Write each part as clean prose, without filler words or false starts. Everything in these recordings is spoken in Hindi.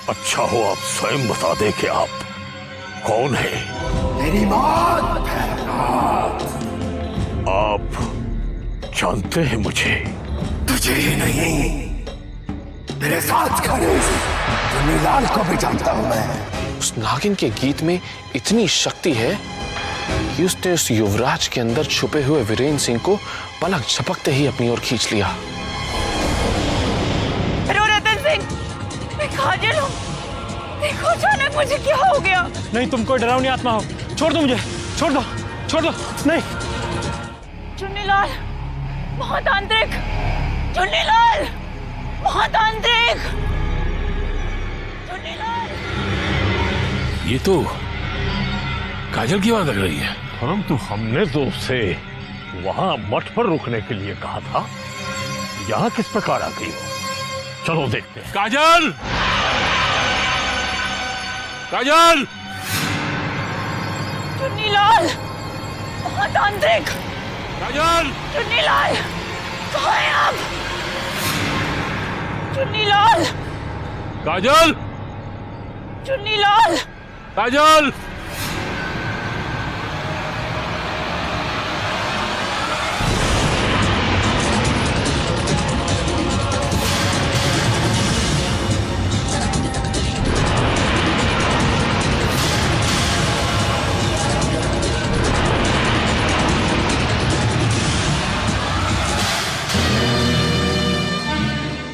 अच्छा हो आप स्वयं बता दें कि आप कौन है। मेरी मौत है। आप जानते हैं मुझे? तुझे ही नहीं, मेरे साथ खड़े चुन्नीलाल को भी जानता हूं मैं। उस नागिन के गीत में इतनी शक्ति है कि उसने उस युवराज के अंदर छुपे हुए वीरेंद्र सिंह को पलक झपकते ही अपनी ओर खींच लिया। रतन सिंह, मैं काजल हूँ। देखो अचानक मुझे क्या हो गया। नहीं, तुम कोई डरावनी आत्मा हो। छोड़ दो मुझे, छोड़ दो, छोड़ दो। नहीं। चुन्नीलाल, महातांत्रिक, चुन्नीलाल, महातांत्रिक, चुन्नीलाल। ये तो काजल की बात लग रही है। परंतु हमने तो उसे वहां मठ पर रुकने के लिए कहा था, यहाँ किस प्रकार आ गई हो? चलो देखते हैं। काजल, काजल, चुन्नीलाल, महातांत्रिक, काजल, चुन्नीलाल, कहाँ हैं आप? चुन्नीलाल, काजल, चुन्नीलाल, काजल।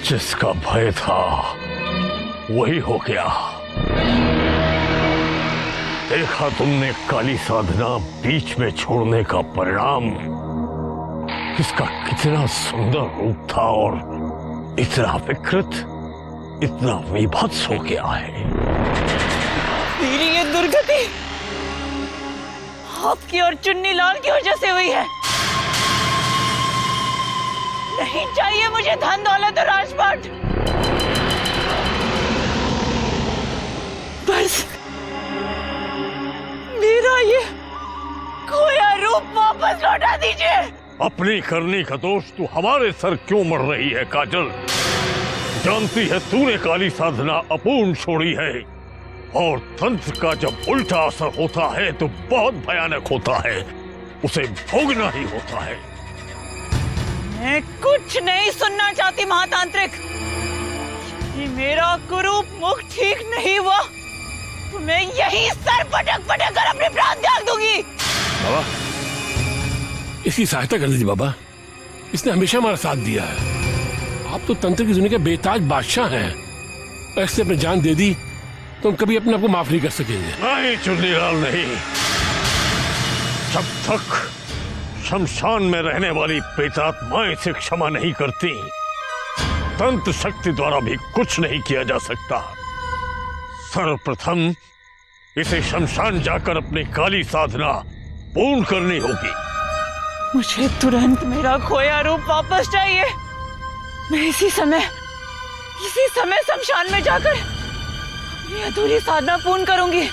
जिसका भय था वही हो गया। देखा तुमने काली साधना बीच में छोड़ने का परिणाम। इसका कितना सुंदर रूप था और इतना विकृत, इतना विभत्स हो गया है। मेरी ये दुर्गति आपकी और चुन्नीलाल की वजह से हुई है। नहीं चाहिए मुझे धन दौलत और राजपाट, बस मेरा ये खोया रूप वापस लौटा दीजिए। अपनी करनी का दोष तू हमारे सर क्यों मर रही है काजल? जानती है तूने काली साधना अपूर्ण छोड़ी है और तंत्र का जब उल्टा असर होता है तो बहुत भयानक होता है, उसे भोगना ही होता है। मैं कुछ नहीं सुनना चाहती महातांत्रिक। यदि मेरा कुरूप मुख ठीक नहीं हुआ तो मैं यही सर पटक पटक कर अपने प्राण त्याग दूंगी। बाबा, इसकी सहायता कर दीजिए बाबा, इसने हमेशा हमारा साथ दिया है। आप तो तंत्र की दुनिया के बेताज बादशाह हैं, ऐसे अपनी जान दे दी तो हम कभी अपने आप को माफ नहीं कर सकेंगे। नहीं चुन्नीलाल, नहीं। जब तक शमशान में रहने वाली प्रेतात्माएं इसे क्षमा नहीं करती, तंत्र शक्ति द्वारा भी कुछ नहीं किया जा सकता। सर्वप्रथम इसे शमशान जाकर अपनी काली साधना पूर्ण करनी होगी। मुझे तुरंत मेरा खोया रूप वापस चाहिए। मैं इसी समय शमशान में जाकर अपनी अधूरी साधना पूर्ण करूंगी।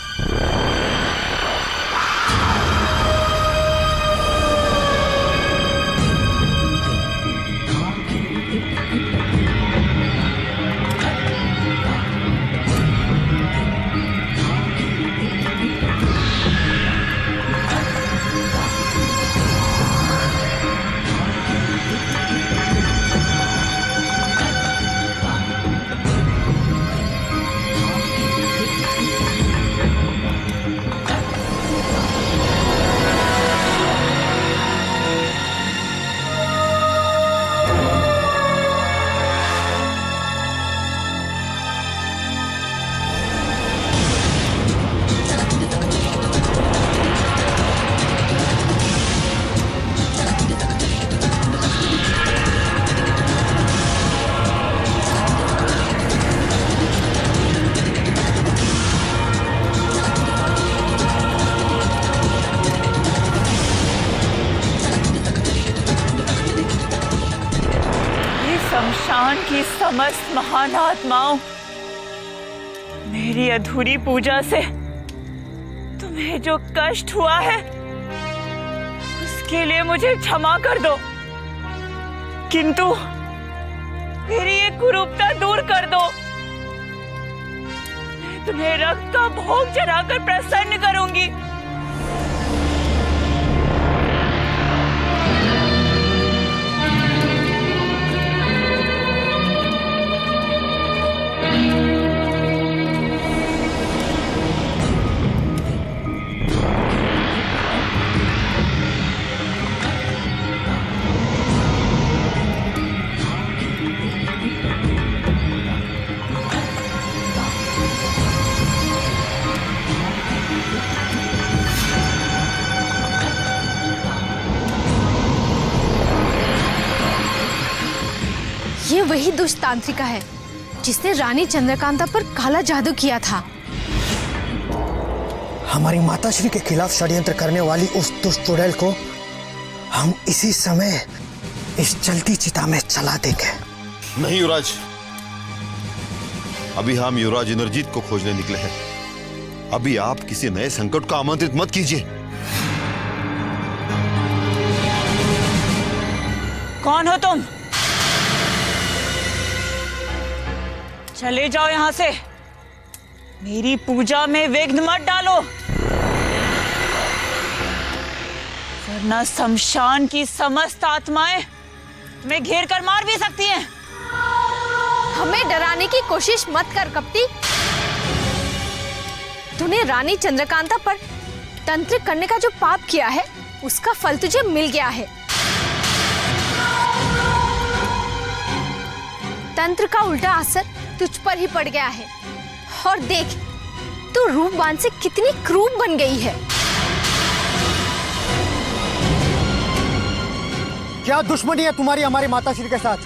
शमशान की समस्त महान आत्माओं, मेरी अधूरी पूजा से तुम्हें जो कष्ट हुआ है उसके लिए मुझे क्षमा कर दो, किंतु मेरी ये कुरूपता दूर कर दो। तुम्हें रक्त का भोग चढ़ाकर प्रसन्न करूंगी। ये वही दुष्ट तांत्रिका है जिसने रानी चंद्रकांता पर काला जादू किया था। हमारी माताश्री के खिलाफ षड्यंत्र करने वाली उस दुष्ट चुड़ैल को हम इसी समय इस जलती चिता में चला देंगे। नहीं युवराज, अभी हम युवराज इंद्रजीत को खोजने निकले हैं। अभी आप किसी नए संकट को आमंत्रित मत कीजिए। कौन हो तुम? चले जाओ यहां से। मेरी पूजा में विघ्न मत डालो, वरना शमशान की समस्त आत्माएं तुम्हें घेर कर मार भी सकती हैं। हमें डराने की कोशिश मत कर कपटी। तूने रानी चंद्रकांता पर तंत्र करने का जो पाप किया है उसका फल तुझे मिल गया है। तंत्र का उल्टा असर तुझ पर ही पड़ गया है। और देख, तू रूपबान से कितनी क्रूर बन गई है। क्या दुश्मनी है तुम्हारी हमारी माताश्री के साथ?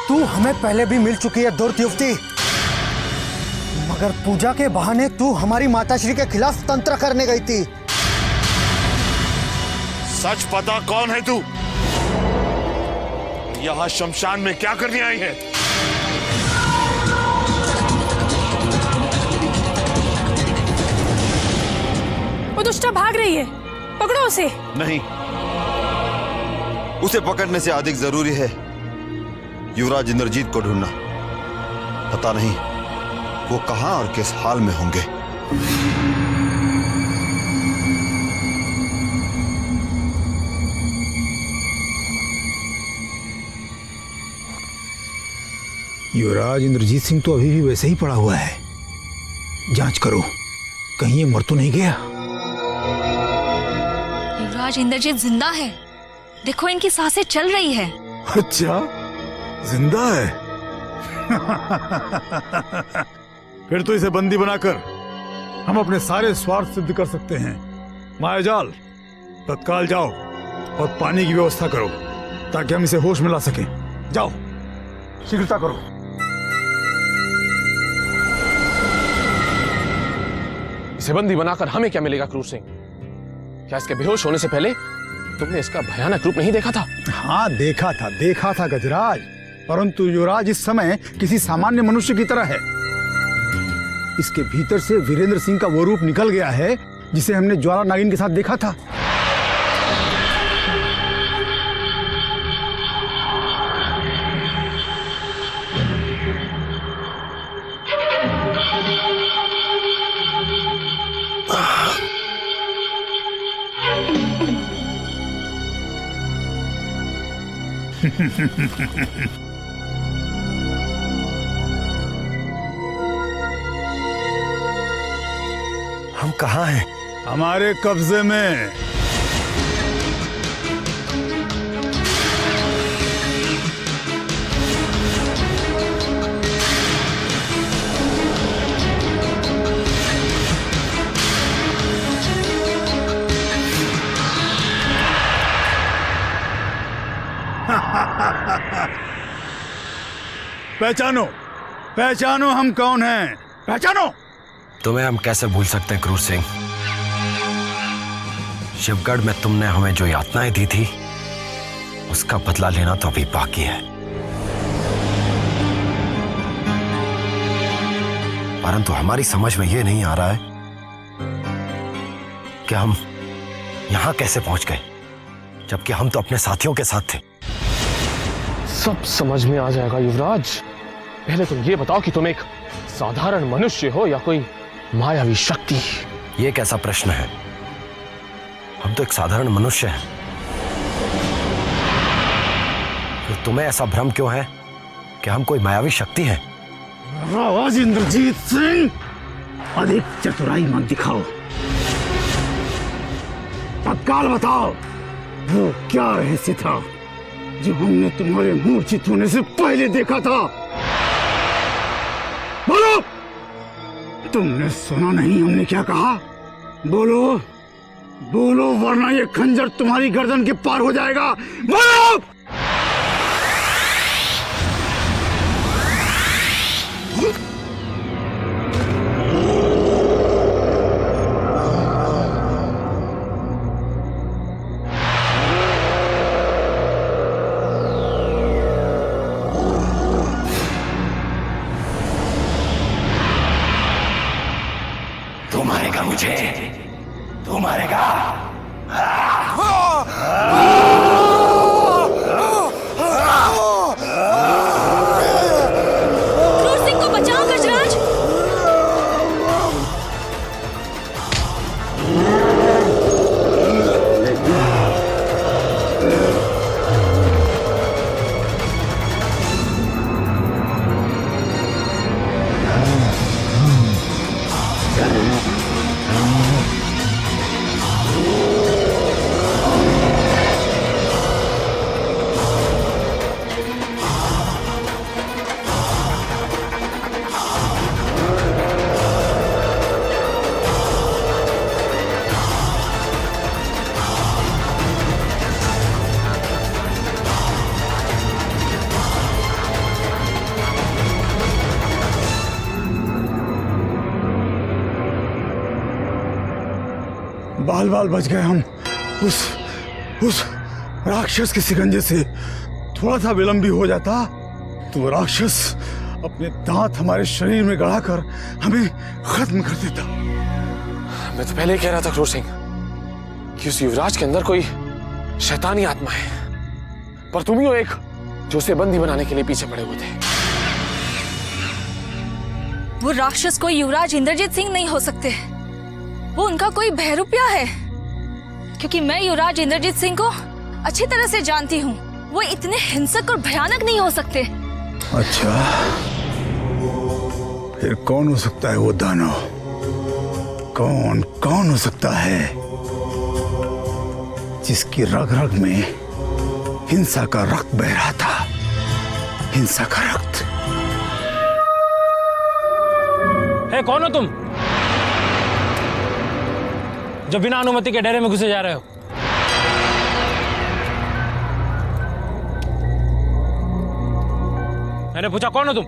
तू हमें पहले भी मिल चुकी है दुर्त युवती, मगर पूजा के बहाने तू हमारी माताश्री के खिलाफ तंत्र करने गई थी। सच पता कौन है तू? यहाँ शमशान में क्या करने आई है? वो दुष्टा भाग रही है, पकड़ो उसे। नहीं, उसे पकड़ने से अधिक जरूरी है युवराज इंद्रजीत को ढूंढना। पता नहीं वो कहां और किस हाल में होंगे। युवराज इंद्रजीत सिंह तो अभी भी वैसे ही पड़ा हुआ है। जांच करो, कहीं ये मर तो नहीं गया। युवराज इंद्रजीत जिंदा है, देखो इनकी सांसें चल रही है। अच्छा, जिंदा है? फिर तो इसे बंदी बनाकर हम अपने सारे स्वार्थ सिद्ध कर सकते हैं। मायाजाल, तत्काल जाओ और पानी की व्यवस्था करो ताकि हम इसे होश में ला सकें। जाओ, शीघ्रता करो। इसे बंदी बनाकर हमें क्या मिलेगा क्रूर सिंह? क्या इसके बेहोश होने से पहले तुमने इसका भयानक रूप नहीं देखा था? हाँ, देखा था गजराज, परंतु युवराज इस समय किसी सामान्य मनुष्य की तरह है। इसके भीतर से वीरेंद्र सिंह का वो रूप निकल गया है जिसे हमने ज्वाला नागिन के साथ देखा था। हम कहाँ हैं? हमारे कब्जे में। पहचानो हम कौन हैं? पहचानो। तुम्हें हम कैसे भूल सकते हैं क्रूर सिंह? शिवगढ़ में तुमने हमें जो यातनाएं दी थी उसका बदला लेना तो अभी बाकी है। परंतु हमारी समझ में यह नहीं आ रहा है कि हम यहां कैसे पहुंच गए, जबकि हम तो अपने साथियों के साथ थे। सब समझ में आ जाएगा युवराज। पहले तुम ये बताओ कि तुम एक साधारण मनुष्य हो या कोई मायावी शक्ति। ये कैसा प्रश्न है? हम तो एक साधारण मनुष्य हैं। तो तुम्हें ऐसा भ्रम क्यों है कि हम कोई मायावी शक्ति हैं? आवाज इंद्रजीत सिंह, अधिक चतुराई मत दिखाओ। तत्काल बताओ वो क्या रहस्य था जो हमने तुम्हारे मूर्छित होने से पहले देखा था। बोलो, तुमने सुना नहीं हमने क्या कहा? बोलो बोलो, वरना ये खंजर तुम्हारी गर्दन के पार हो जाएगा। बोलो। तू मारेगा मुझे, तू मारेगा। क्रूर सिंह को बचाओ गजराज। बाल बाल बच गए हम। उस राक्षस के शिकंजे से थोड़ा सा विलंब भी हो जाता तो राक्षस अपने दांत हमारे शरीर में गड़ाकर हमें खत्म कर देता। मैं तो पहले ही कह रहा था क्रूर सिंह कि उस युवराज के अंदर कोई शैतानी आत्मा है, पर तुम ही हो एक जो उसे बंदी बनाने के लिए पीछे पड़े हुए थे। वो राक्षस कोई युवराज इंद्रजीत सिंह नहीं हो सकते, वो उनका कोई बहरूपिया है, क्योंकि मैं युवराज इंद्रजीत सिंह को अच्छी तरह से जानती हूँ। वो इतने हिंसक और भयानक नहीं हो सकते। अच्छा, फिर कौन हो सकता है वो दानव? कौन हो सकता है जिसकी रग रग में हिंसा का रक्त बह रहा था? हिंसा का रक्त। कौन हो तुम जो बिना अनुमति के डेरे में घुसे जा रहे हो? मैंने पूछा कौन हो तुम?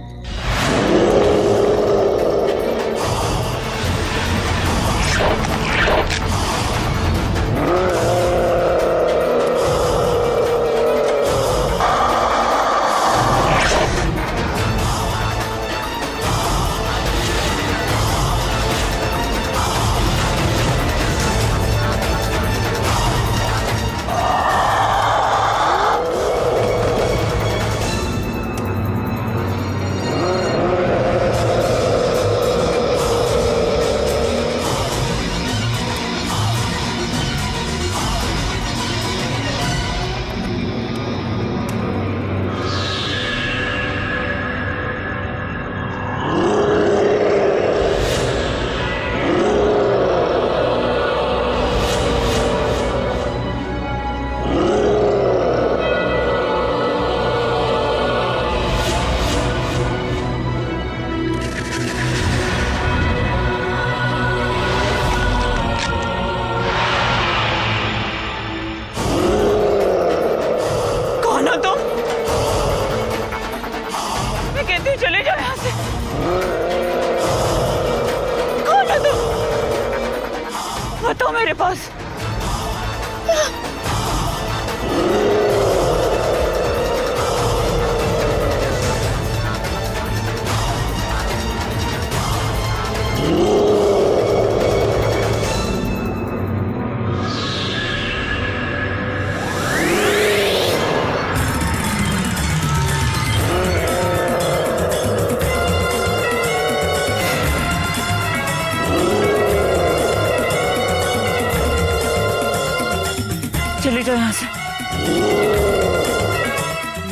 चले जाओ यहाँ से,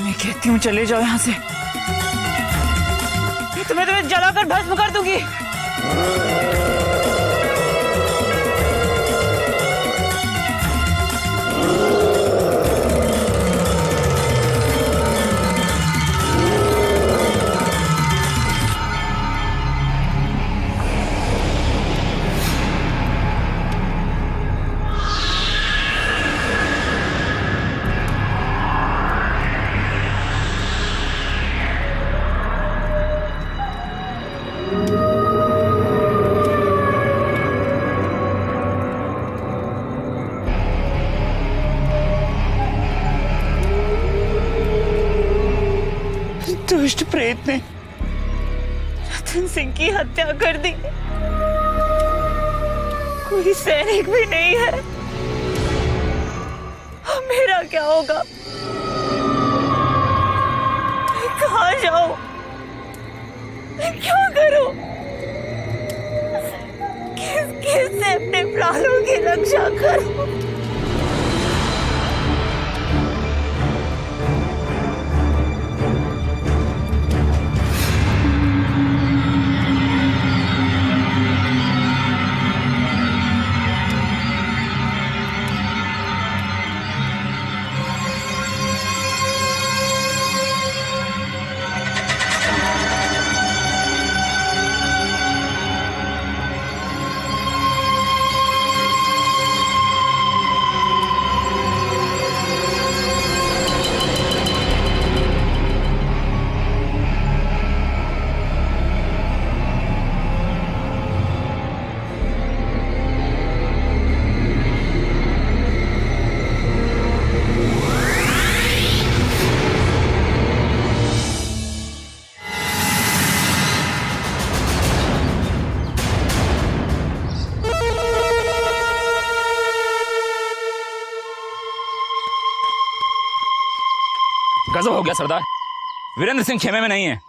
मैं कहती हूँ चले जाओ यहाँ से, तुम्हें जलाकर भस्म कर दूंगी। दुष्ट प्रेत ने रतन सिंह की हत्या कर दी। कोई सैनिक भी नहीं है। अब मेरा क्या होगा? मैं कहाँ जाऊं? मैं क्या करूं? किससे अपने प्राणों की रक्षा करूं? गजब हो गया सरदार, वीरेंद्र सिंह खेमे में नहीं है।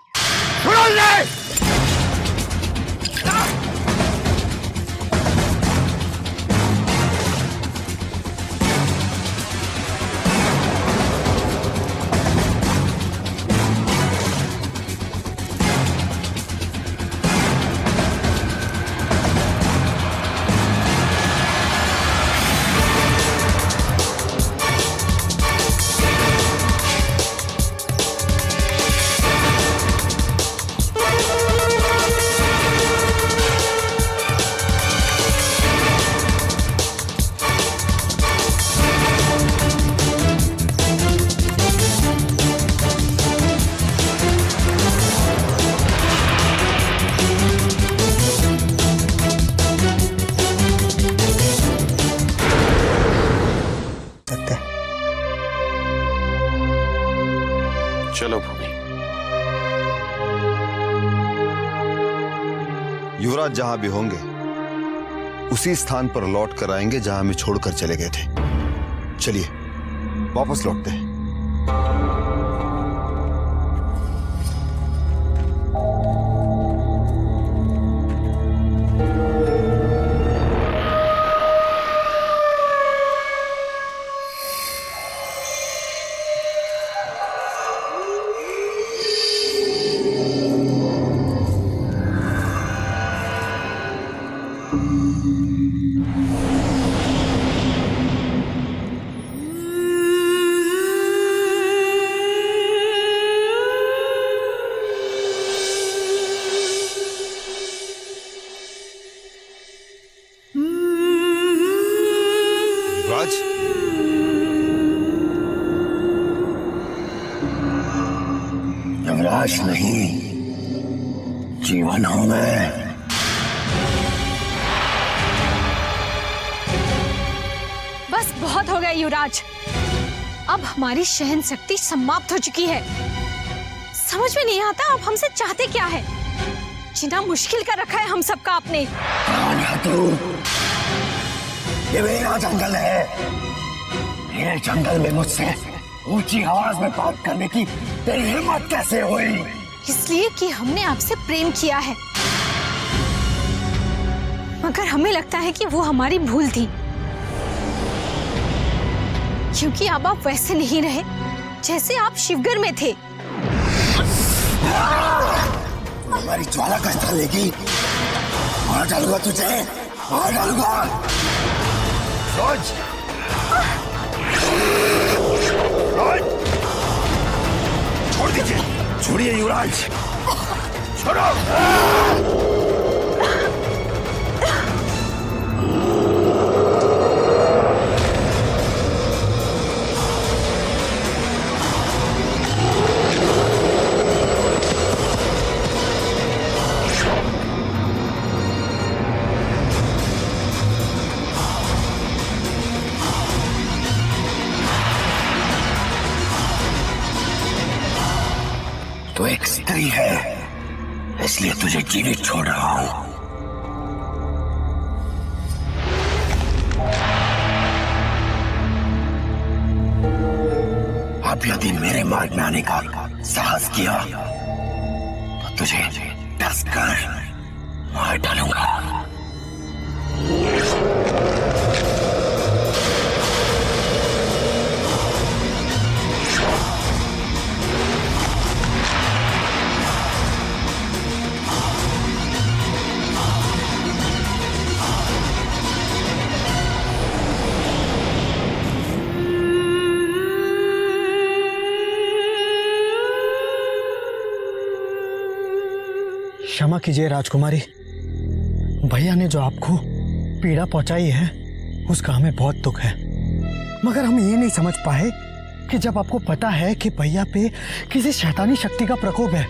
चलो भूमि। युवराज जहां भी होंगे उसी स्थान पर लौट कर आएंगे जहां हमें छोड़कर चले गए थे। चलिए वापस लौटते हैं। यमराज नहीं, जीवन हूं मैं। बस बहुत हो गया युवराज, अब हमारी सहन शक्ति समाप्त हो चुकी है। समझ में नहीं आता अब हमसे चाहते क्या है। जितना मुश्किल कर रखा है हम सबका आपने। कौन है तू? ये मेरा जंगल है। ये जंगल में मुझसे ऊंची आवाज में बात करने की तेरी हिम्मत कैसे हुई? इसलिए कि हमने आपसे प्रेम किया है, मगर हमें लगता है कि वो हमारी भूल थी। क्योंकि अब आप वैसे नहीं रहे जैसे आप शिवगर में थे। हमारी ज्वाला का स्थान लेगी, मार डालूंगा तुझे, मार डालूंगा। रोज छोड़ दीजिए, छोड़िए युवराज, छोड़ो। तो एक स्त्री है, इसलिए तुझे जीवित छोड़ रहा हूं। अब यदि मेरे मार्ग में आने का साहस किया तो तुझे डस कर मार डालूंगा। क्षमा कीजिए राजकुमारी, भैया ने जो आपको पीड़ा पहुंचाई है उसका हमें बहुत दुख है, मगर हम ये नहीं समझ पाए कि जब आपको पता है कि भैया पे किसी शैतानी शक्ति का प्रकोप है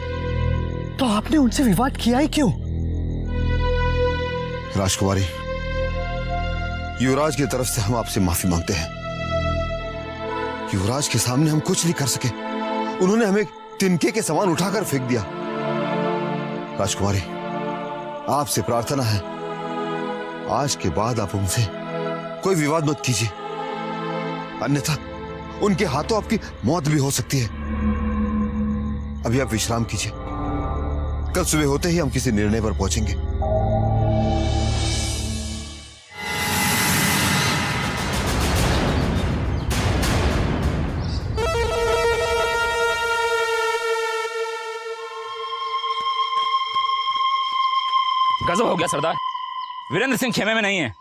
तो आपने उनसे विवाद किया ही क्यों? राजकुमारी, युवराज की तरफ से हम आपसे माफी मांगते हैं। युवराज के सामने हम कुछ नहीं कर सके, उन्होंने हमें तिनके के समान उठाकर फेंक दिया। राजकुमारी, आपसे प्रार्थना है, आज के बाद आप उनसे कोई विवाद मत कीजिए, अन्यथा उनके हाथों आपकी मौत भी हो सकती है। अभी आप विश्राम कीजिए, कल सुबह होते ही हम किसी निर्णय पर पहुंचेंगे। गजब हो गया सरदार, वीरेंद्र सिंह खेमे में नहीं है।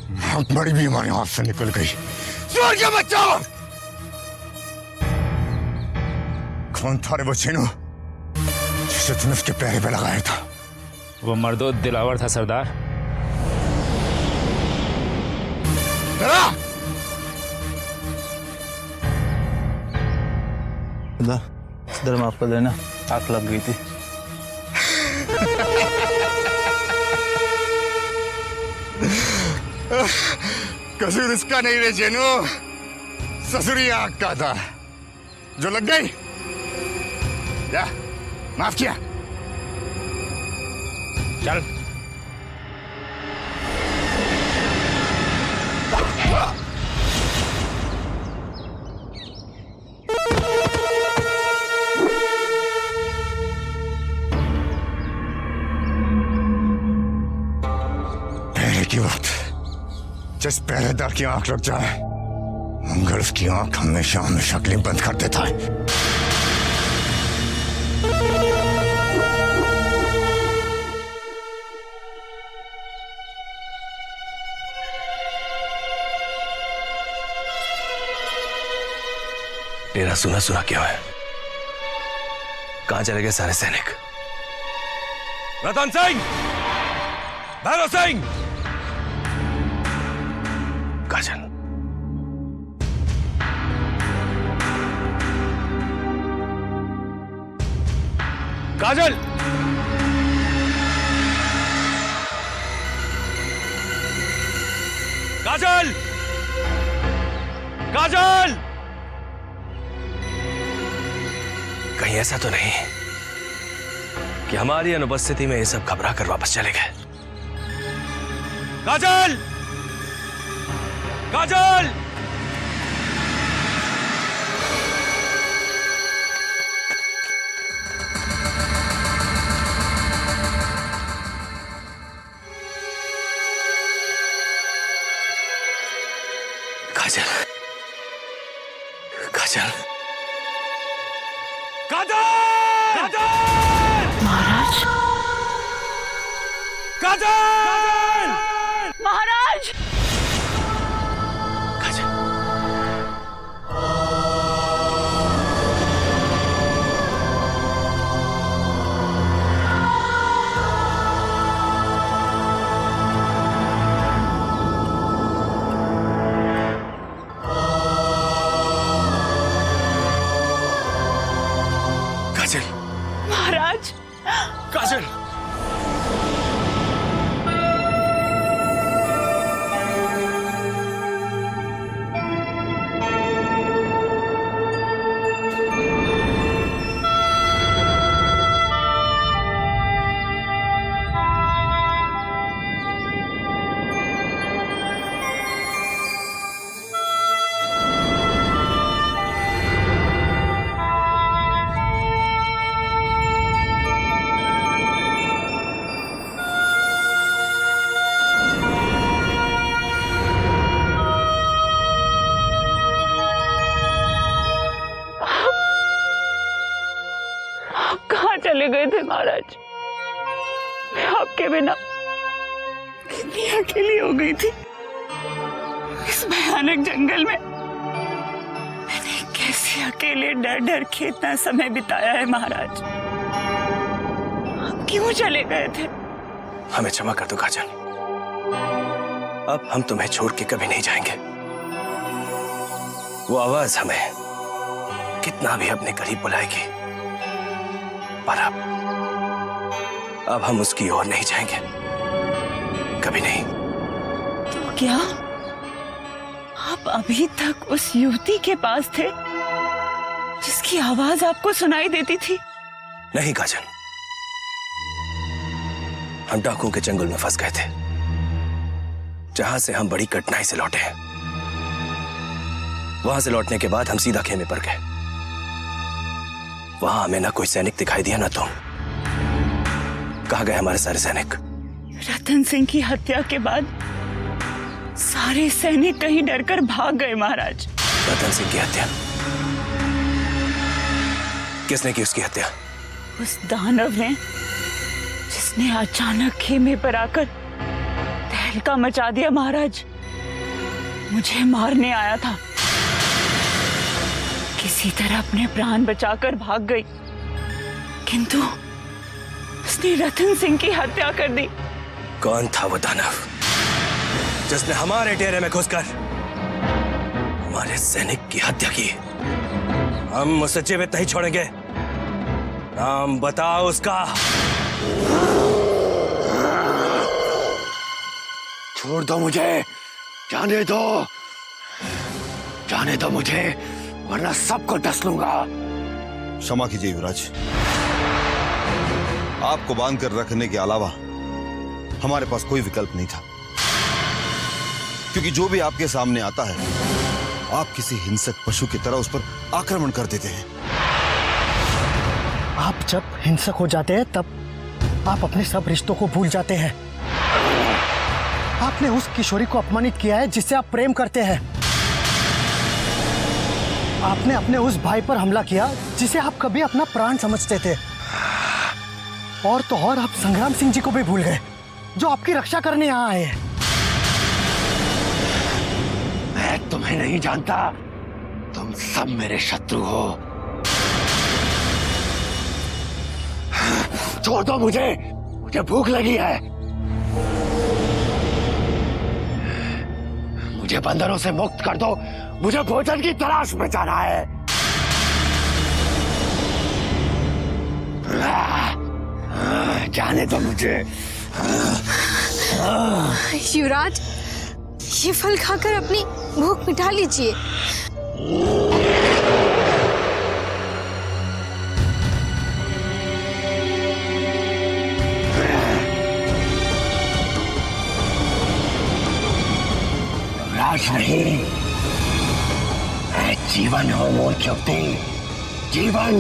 बहुत बड़ी बीमारी हाथ से निकल गई। सुअर के बच्चा! कौन था रे वो चीनू जिसे तूने उसके पैर पे लगाया था? वो मर्दो दिलावर था सरदार। दर माफ कर देना, आग लग गई थी। कसूर इसका नहीं रे जेनू, ससुरी आग का था जो लग गई। या माफ किया। चल पहले की वक्त जिस पहरेदार की आंख लग जाए मगर उसकी आंख हमेशा हमेशा के लिए बंद कर देता है। तेरा सुना सुना क्यों है? कहां चले गए सारे सैनिक? रतन सिंह, भैरव सिंह, काजल, काजल, काजल, काजल! कहीं ऐसा तो नहीं कि हमारी अनुपस्थिति में ये सब घबरा कर वापस चले गए? काजल, काजल! काजल, काजल, काजल! महाराज, काजल! महाराज! काजल, महाराज! काजल! चले गए थे महाराज? मैं आपके बिना कितनी अकेली हो गई थी इस भयानक जंगल में। मैंने कैसे अकेले डर डर के इतना समय बिताया है महाराज। आप क्यों चले गए थे? हमें क्षमा कर दो काजल, अब हम तुम्हें छोड़ के कभी नहीं जाएंगे। वो आवाज हमें कितना भी अपने करीब बुलाएगी, पर अब हम उसकी ओर नहीं जाएंगे, कभी नहीं। तो क्या आप अभी तक उस युवती के पास थे जिसकी आवाज आपको सुनाई देती थी? नहीं काजल, हम डाकुओं के जंगल में फंस गए थे, जहां से हम बड़ी कठिनाई से लौटे हैं। वहां से लौटने के बाद हम सीधा खेमे पर गए। वहां हमें ना कोई सैनिक दिखाई दिया ना तुम। कहां गए हमारे सारे सैनिक? रतन सिंह की हत्या के बाद सारे सैनिक कहीं डरकर भाग गए महाराज। रतन सिंह की हत्या? किसने की उसकी हत्या? उस दानव ने जिसने अचानक खेमे पर आकर तहलका मचा दिया महाराज। मुझे मारने आया था, किसी तरह अपने प्राण बचाकर भाग गई, किंतु उसने रतन सिंह की हत्या कर दी। कौन था वो दानव जिसने हमारे डेरे में घुसकर हमारे सैनिक की हत्या की? हम उसे जीवित नहीं छोड़ेंगे। नाम बताओ उसका। छोड़ दो मुझे, जाने दो, जाने दो मुझे, वरना सबको डस लूंगा। क्षमा कीजिए युवराज, आपको बांध कर रखने के अलावा हमारे पास कोई विकल्प नहीं था, क्योंकि जो भी आपके सामने आता है आप किसी हिंसक पशु की तरह उस पर आक्रमण कर देते हैं। आप जब हिंसक हो जाते हैं तब आप अपने सब रिश्तों को भूल जाते हैं। आपने उस किशोरी को अपमानित किया है जिससे आप प्रेम करते हैं। आपने अपने उस भाई पर हमला किया जिसे आप कभी अपना प्राण समझते थे। और तो और आप संग्राम सिंह जी को भी भूल गए जो आपकी रक्षा करने यहाँ आए हैं। मैं तुम्हें नहीं जानता, तुम सब मेरे शत्रु हो। छोड़ दो मुझे, मुझे भूख लगी है। मुझे बंदरों से मुक्त कर दो, मुझे भोजन की तलाश में जाना है। जाने दो मुझे। युवराज, ये फल खाकर अपनी भूख मिटा लीजिए। राज नहीं, मैं जीवन हूं मूर्ति, जीवन।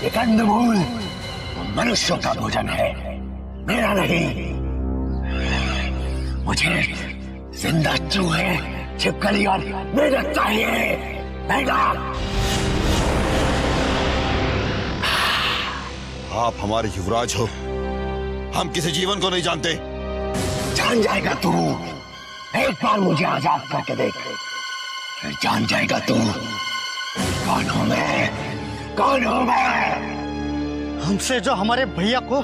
ये कंदमूल मनुष्यों का भोजन है, मेरा नहीं। मुझे जिंदा चूहे, छिपकली और मेढक चाहिए, मेढक। आप हमारे युवराज हो, हम किसी जीवन को नहीं जानते। जान जाएगा तू, एक बार मुझे आजाद करके देख, फिर जान जाएगा तू कौन हूं मैं, कौन हूं मैं। हमसे जो हमारे भैया को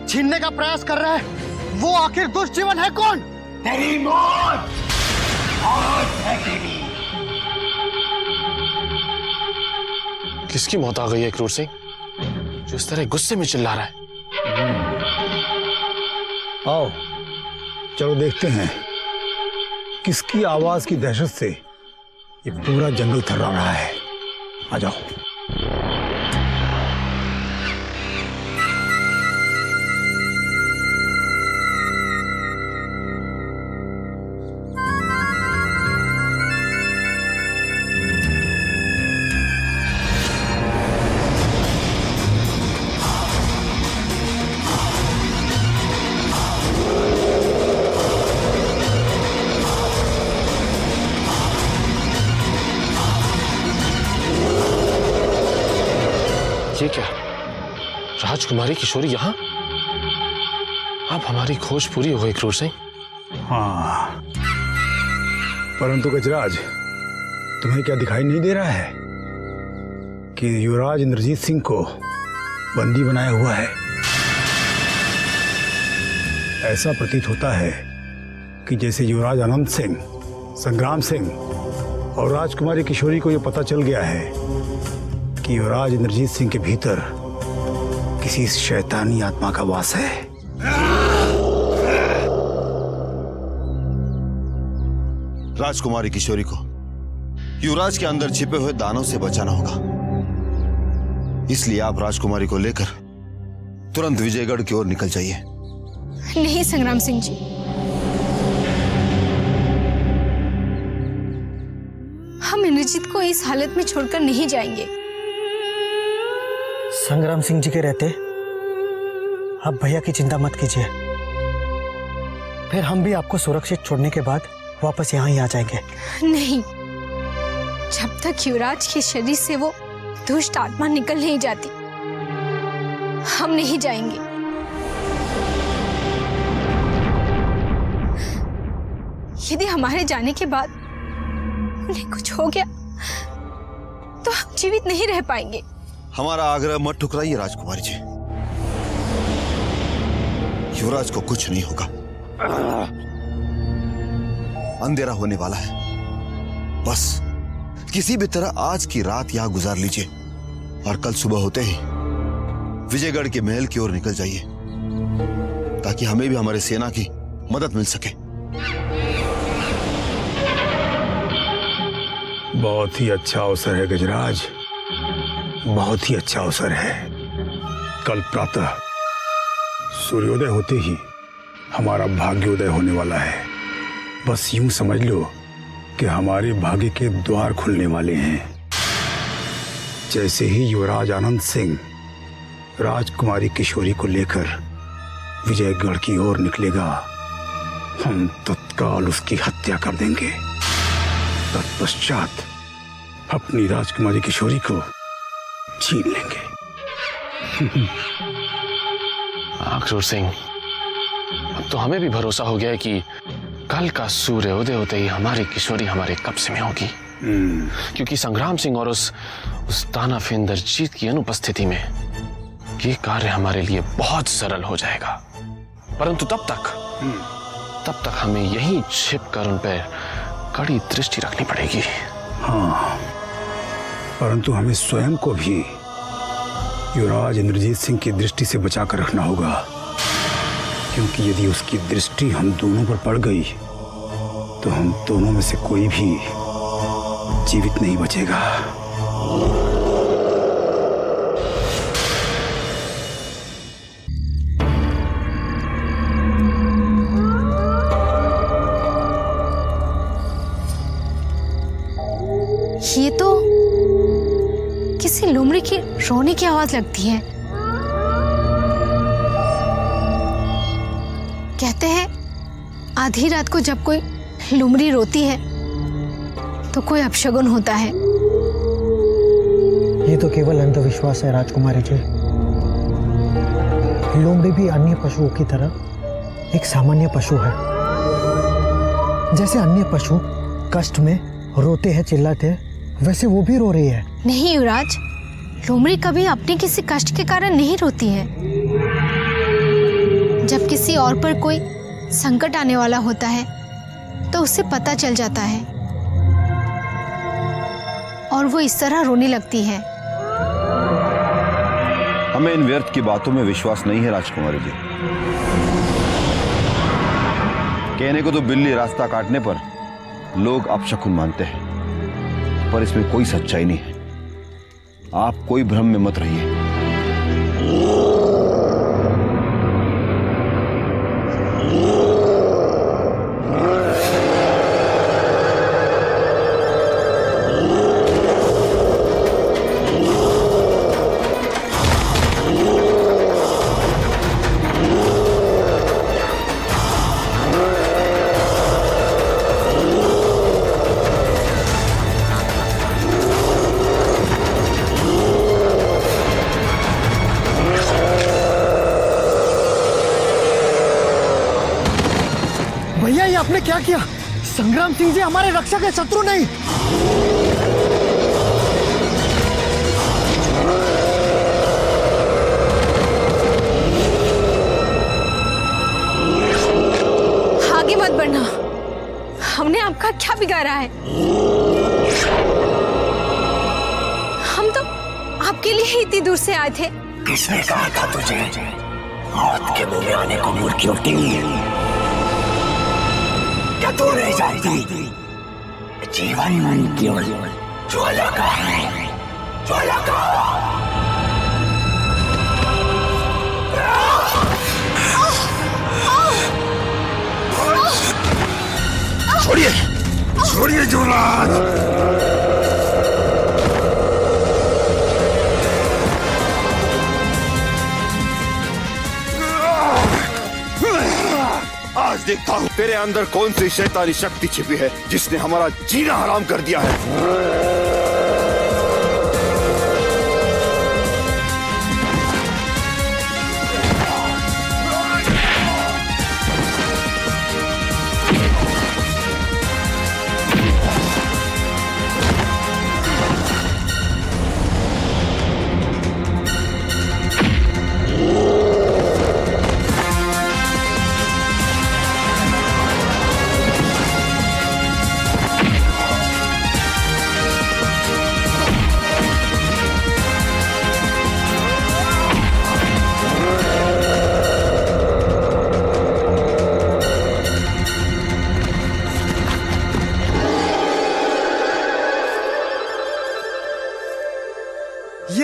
छीनने का प्रयास कर रहा है वो आखिर दुष्ट जीवन है कौन? तेरी मौत, मौत है तेरी। किसकी मौत आ गई है क्रूर सिंह, जो इस तरह गुस्से में चिल्ला रहा है? आओ चलो देखते हैं किसकी आवाज की दहशत से ये पूरा जंगल थर्रा रहा है। आ जाओ। ये क्या, राजकुमारी किशोरी यहाँ? अब हमारी खोज पूरी हो गई क्रूर सिंह। हाँ, परंतु गजराज, तुम्हें क्या दिखाई नहीं दे रहा है कि युवराज इंद्रजीत सिंह को बंदी बनाया हुआ है? ऐसा प्रतीत होता है कि जैसे युवराज अनंत सिंह, संग्राम सिंह और राजकुमारी किशोरी को यह पता चल गया है कि युवराज इंद्रजीत सिंह के भीतर किसी शैतानी आत्मा का वास है। राजकुमारी किशोरी को युवराज के अंदर छिपे हुए दानों से बचाना होगा, इसलिए आप राजकुमारी को लेकर तुरंत विजयगढ़ की ओर निकल जाइए। नहीं संग्राम सिंह जी, हम इंद्रजीत को इस हालत में छोड़कर नहीं जाएंगे। संग्राम सिंह जी के रहते आप भैया की चिंता मत कीजिए, फिर हम भी आपको सुरक्षित छोड़ने के बाद वापस यहाँ ही आ जाएंगे। नहीं, जब तक युवराज के शरीर से वो दुष्ट आत्मा निकल नहीं जाती हम नहीं जाएंगे। यदि हमारे जाने के बाद उन्हें कुछ हो गया तो हम जीवित नहीं रह पाएंगे। हमारा आग्रह मत ठुकराइए राजकुमारी जी। युवराज को कुछ नहीं होगा। अंधेरा होने वाला है, बस किसी भी तरह आज की रात यहां गुजार लीजिए और कल सुबह होते ही विजयगढ़ के महल की ओर निकल जाइए ताकि हमें भी हमारे सेना की मदद मिल सके। बहुत ही अच्छा अवसर है गजराज, बहुत ही अच्छा अवसर है। कल प्रातः सूर्योदय होते ही हमारा भाग्योदय होने वाला है। बस यूं समझ लो कि हमारे भाग्य के द्वार खुलने वाले हैं। जैसे ही युवराज आनंद सिंह राजकुमारी किशोरी को लेकर विजयगढ़ की ओर निकलेगा, हम तत्काल उसकी हत्या कर देंगे। तत्पश्चात अपनी राजकुमारी किशोरी को छीन लेंगे। अक्रूर सिंह, अब तो हमें भी भरोसा हो गया है कि कल का सूर्योदय होते ही हमारी किशोरी हमारे कब्जे में होगी, क्योंकि संग्राम सिंह और उस दानव इंद्रजीत की अनुपस्थिति में ये कार्य हमारे लिए बहुत सरल हो जाएगा। परंतु तब तक हमें यहीं छिपकर उन पर कड़ी दृष्टि रखनी पड़ेगी। हाँ, परंतु हमें स्वयं को भी युवराज इंद्रजीत सिंह की दृष्टि से बचाकर रखना होगा, क्योंकि यदि उसकी दृष्टि हम दोनों पर पड़ गई तो हम दोनों में से कोई भी जीवित नहीं बचेगा। ये तो किसी लोमड़ी की रोने की आवाज लगती है। कहते हैं आधी रात को जब कोई लोमड़ी रोती है तो कोई अपशगुन होता है। ये तो केवल अंधविश्वास है राजकुमारी जी। लोमड़ी भी अन्य पशुओं की तरह एक सामान्य पशु है। जैसे अन्य पशु कष्ट में रोते हैं, चिल्लाते हैं, वैसे वो भी रो रही है। नहीं युवराज, लोमड़ी कभी अपने किसी कष्ट के कारण नहीं रोती है। जब किसी और पर कोई संकट आने वाला होता है तो उसे पता चल जाता है और वो इस तरह रोने लगती है। हमें इन व्यर्थ की बातों में विश्वास नहीं है राजकुमारी जी। कहने को तो बिल्ली रास्ता काटने पर लोग अपशकुन मानते हैं, पर इसमें कोई सच्चाई नहीं है। आप कोई भ्रम में मत रहिए। भैया, ये आपने क्या किया? संग्राम सिंह जी हमारे रक्षक है, शत्रु नहीं। आगे मत बढ़ना, हमने आपका क्या बिगाड़ा है? हम तो आपके लिए ही इतनी दूर से आए थे। किसने कहा था तुझे मौत के मुंह में आने को मूर्ख युवती? क्या तू नहीं जानती जीवन केवल ज्वाला का है, ज्वाला का। छोड़िए, छोड़िए युवराज। आज देखता हूँ तेरे अंदर कौन सी शैतानी शक्ति छिपी है जिसने हमारा जीना हराम कर दिया है।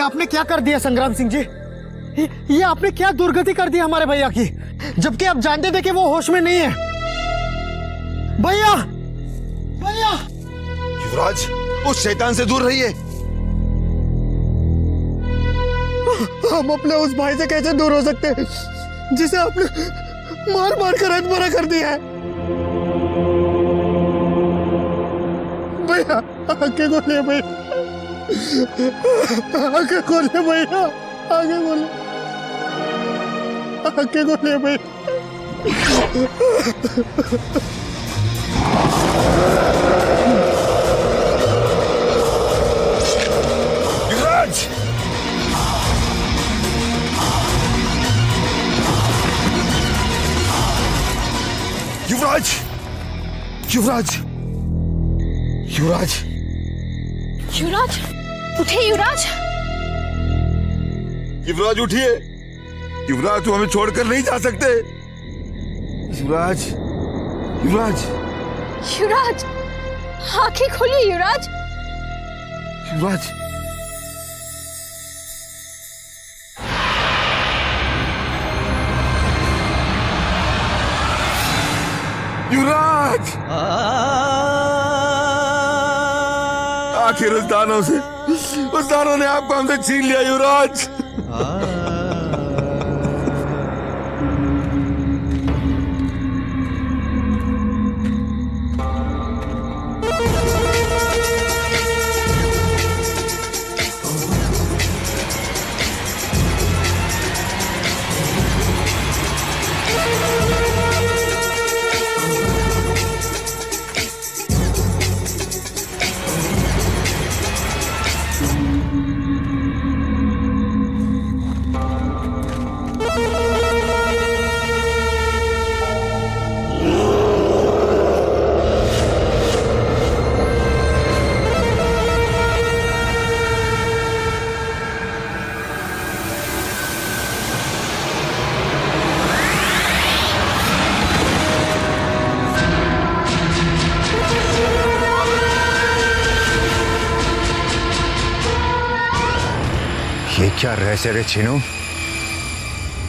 आपने क्या कर दिया संग्राम सिंह जी? ये आपने क्या दुर्गति कर दी हमारे भैया की, जबकि आप जानते थे कि वो होश में नहीं है। भैया, भैया! युवराज, उस शैतान से दूर रहिए। हम अपने उस भाई से कैसे दूर हो सकते हैं जिसे आपने मार मार कर अधमरा कर दिया है? भैया, आंखें खोलिए भैया, आंखें खोलिए भैया, आंखें खोलिए, आंखें खोलिए भैया। युवराज! युवराज! युवराज! युवराज! युवराज, उठे युवराज। युवराज उठिए। युवराज, तुम हमें छोड़कर नहीं जा सकते। युवराज! युवराज! युवराज, आंखें खोलिए युवराज। युवराज! युवराज! आखिर उस दानों ने आपको हमसे छीन लिया युवराज। ये क्या रहस्य रे छीनू?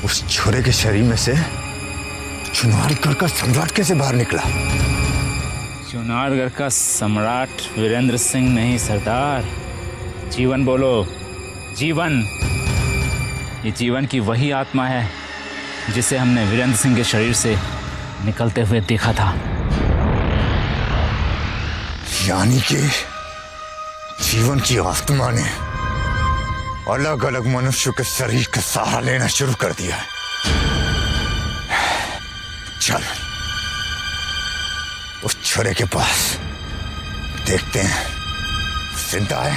उस छोरे के शरीर में से चुनारगढ़ का सम्राट कैसे बाहर निकला? चुनारगढ़ का सम्राट वीरेंद्र सिंह नहीं सरदार, जीवन बोलो, जीवन। ये जीवन की वही आत्मा है जिसे हमने वीरेंद्र सिंह के शरीर से निकलते हुए देखा था। यानी कि जीवन की आत्मा ने अलग अलग मनुष्यों के शरीर का सहारा लेना शुरू कर दिया है। चल उस छोरे के पास देखते हैं जिंदा है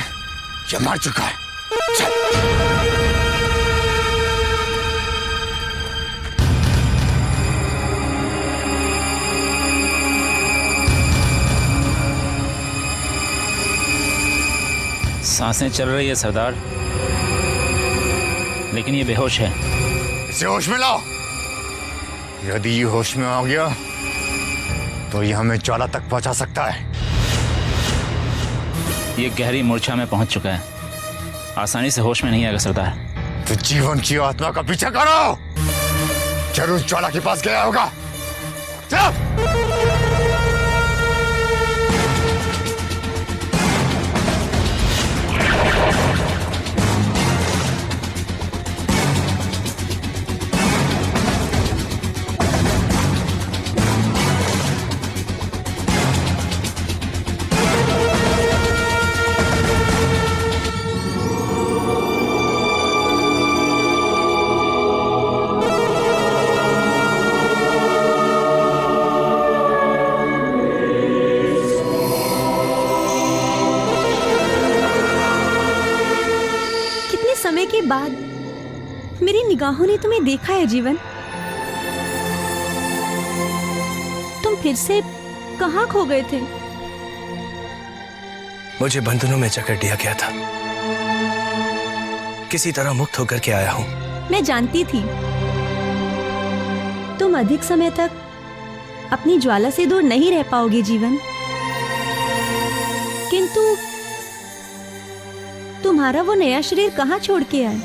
या मर चुका है। चल। सांसें चल रही है सरदार, लेकिन ये बेहोश है। इसे होश में लाओ। यदि ये होश में आ गया तो ये हमें ज्वाला तक पहुंचा सकता है। ये गहरी मूर्छा में पहुंच चुका है, आसानी से होश में नहीं आएगा सरदार। तो जीवन की आत्मा का पीछा करो, जरूर ज्वाला के पास गया होगा। चल। समय के बाद मेरी निगाहों ने तुम्हें देखा है जीवन। तुम फिर से कहाँ खो गए थे? मुझे बंधनों में जकड़ दिया गया था, किसी तरह मुक्त होकर के आया हूं। मैं जानती थी तुम अधिक समय तक अपनी ज्वाला से दूर नहीं रह पाओगे जीवन, किंतु तुम्हारा वो नया शरीर कहाँ छोड़ के आए?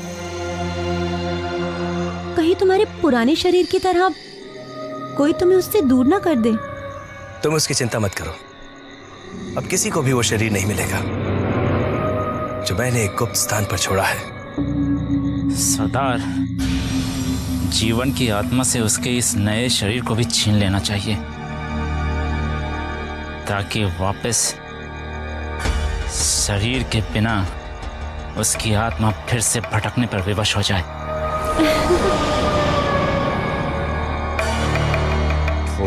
कहीं तुम्हारे पुराने शरीर की तरह कोई तुम्हें उससे दूर ना कर दे। तुम उसकी चिंता मत करो, अब किसी को भी वो शरीर नहीं मिलेगा जो मैंने एक गुप्त स्थान पर छोड़ा है। सरदार, जीवन की आत्मा से उसके इस नए शरीर को भी छीन लेना चाहिए ताकि वापस शरीर के बिना उसकी आत्मा फिर से भटकने पर विवश हो जाए।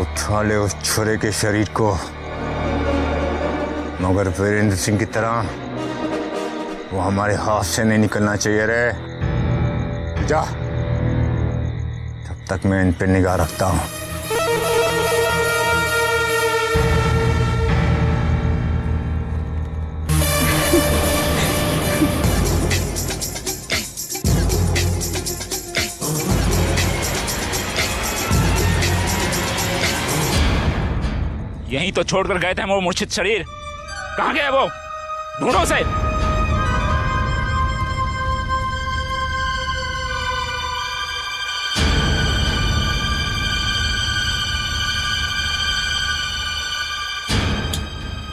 उठा ले उस छुरे के शरीर को, मगर वीरेंद्र सिंह की तरह वो हमारे हाथ से नहीं निकलना चाहिए रे। जा, तब तक मैं इन पे निगाह रखता हूं। यहीं तो छोड़कर गए थे वो मूर्छित शरीर, कहाँ गया वो? ढूंढो उसे।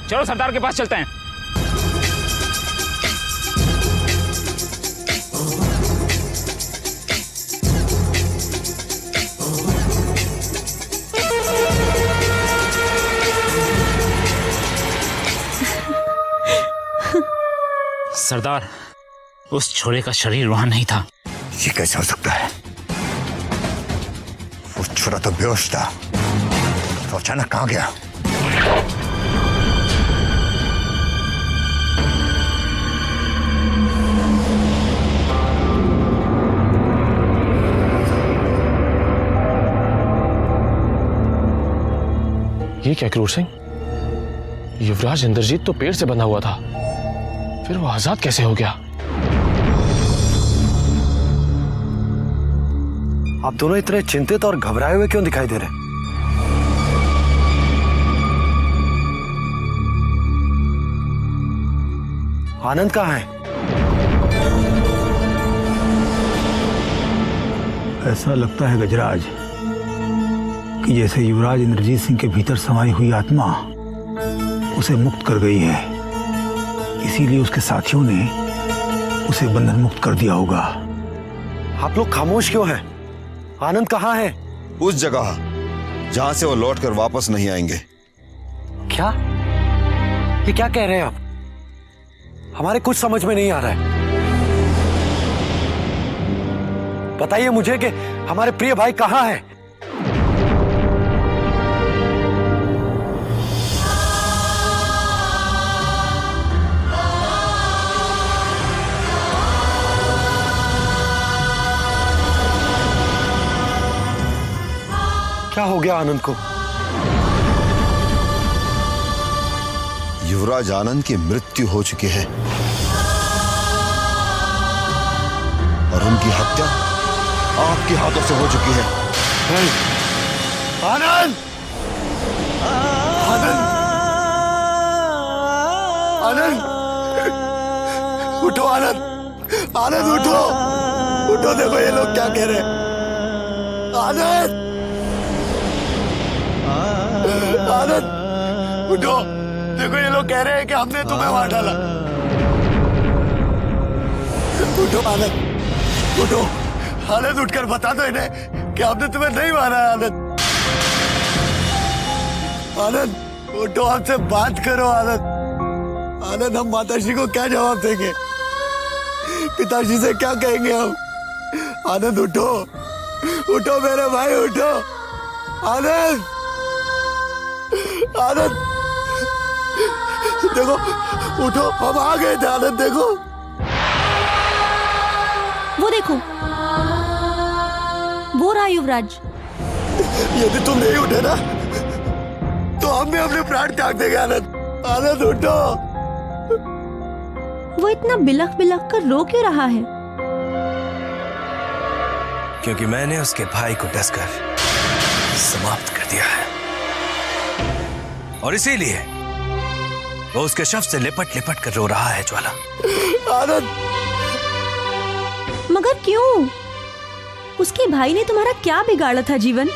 चलो सरदार के पास चलते हैं। सरदार, उस छोरे का शरीर वहां नहीं था। ये कैसे हो सकता है? वो छोरा तो बेहोश था, तो अचानक कहां गया? ये क्या क्रूर सिंह? युवराज इंद्रजीत तो पेड़ से बंधा हुआ था, फिर वो आजाद कैसे हो गया? आप दोनों इतने चिंतित और घबराए हुए क्यों दिखाई दे रहे? आनंद कहाँ है? ऐसा लगता है गजराज कि जैसे युवराज इंद्रजीत सिंह के भीतर समाई हुई आत्मा उसे मुक्त कर गई है, इसीलिए उसके साथियों ने उसे बंधन मुक्त कर दिया होगा। आप लोग खामोश क्यों हैं? आनंद कहाँ है? उस जगह जहां से वो लौटकर वापस नहीं आएंगे। क्या? ये क्या कह रहे हैं आप? हमारे कुछ समझ में नहीं आ रहा है। बताइए मुझे कि हमारे प्रिय भाई कहाँ हैं? क्या हो गया आनंद को? युवराज आनंद की मृत्यु हो चुकी है और उनकी हत्या आपके हाथों से हो चुकी है। आनंद! आनंद! आनंद! उठो आनंद! आनंद उठो! उठो, देखो ये लोग क्या कह रहे हैं। आनंद! आनंद उठो, देखो ये लोग कह रहे हैं कि हमने तुम्हें मार डाला। उठो आनंद, उठो। आनंद उठकर बता दो इन्हें कि हमने तुम्हें नहीं मारा है। आनंद, आनंद उठो, हमसे बात करो। आनंद, आनंद हम माताजी को क्या जवाब देंगे? पिताजी से क्या कहेंगे हम? आनंद उठो, उठो मेरे भाई, उठो। आनंद, आनंद देखो, उठो, हम आ गए थे। आनंद देखो, वो देखो, वो रहा युवराज। यदि तुम नहीं उठे ना तो हम भी अपने प्राण त्याग देंगे। आनंद, आनंद उठो। वो इतना बिलख बिलख कर रो क्यों रहा है? क्योंकि मैंने उसके भाई को डसकर समाप्त कर दिया है और इसीलिए वो उसके शव से लिपट लिपट कर रो रहा है ज्वाला। आनंद, मगर क्यों? उसके भाई ने तुम्हारा क्या बिगाड़ा था जीवन?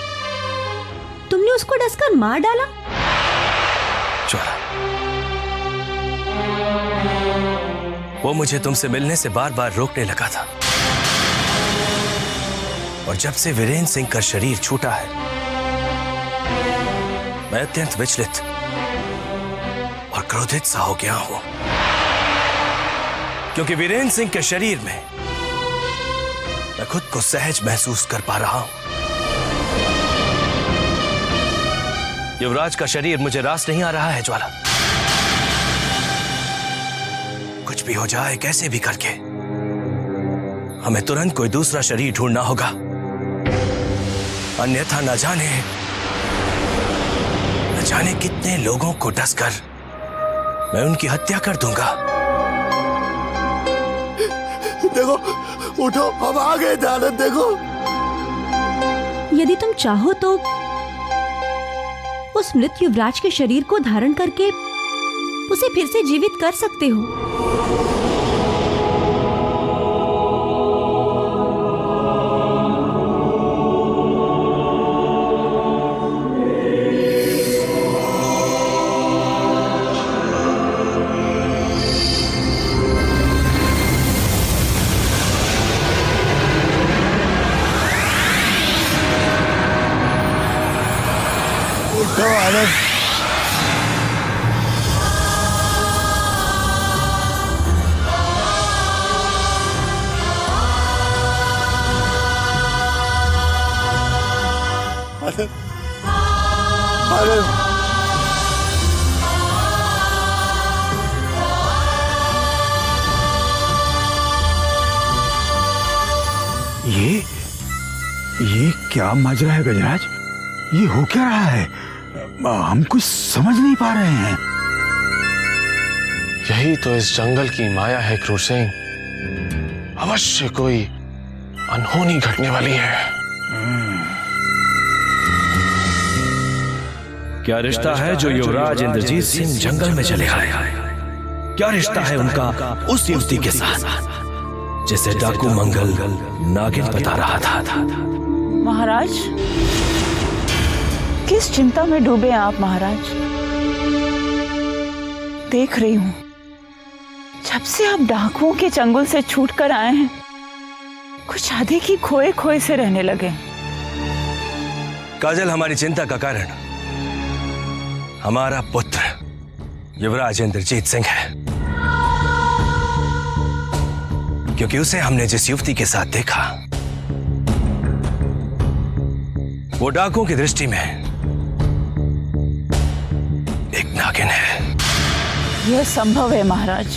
तुमने उसको डसकर मार डाला। ज्वाला, वो मुझे तुमसे मिलने से बार बार रोकने लगा था, और जब से वीरेंद्र सिंह का शरीर छूटा है, मैं अत्यंत विचलित और क्रोधित सा हो गया हूं, क्योंकि वीरेंद्र सिंह के शरीर में मैं खुद को सहज महसूस कर पा रहा हूं। युवराज का शरीर मुझे रास नहीं आ रहा है ज्वाला। कुछ भी हो जाए, कैसे भी करके हमें तुरंत कोई दूसरा शरीर ढूंढना होगा, अन्यथा न जाने कितने लोगों को डसकर मैं उनकी हत्या कर दूंगा। देखो, उठो, हम आ गए थे आनंद, देखो। यदि तुम चाहो तो उस मृत युवराज के शरीर को धारण करके उसे फिर से जीवित कर सकते हो। उठो आनंद, ये क्या माजरा है गजराज? ये हो क्या रहा है? हम कुछ समझ नहीं पा रहे हैं। यही तो इस जंगल की माया है क्रूर सिंह। अवश्य कोई अनहोनी घटने वाली है। क्या रिश्ता है जो युवराज इंद्रजीत सिंह जंगल में चले आए? क्या रिश्ता है उनका उस युवती के साथ जिसे डाकू मंगल नागिन बता रहा था? महाराज, किस चिंता में डूबे हैं आप महाराज? देख रही हूं, जब से आप डाकुओं के चंगुल से छूटकर आए हैं, कुछ आधे की खोए खोए से रहने लगे। काजल, हमारी चिंता का कारण हमारा पुत्र युवराज इंद्रजीत सिंह है, क्योंकि उसे हमने जिस युवती के साथ देखा, वो डाकुओं की दृष्टि में एक नागिन है। यह संभव है महाराज।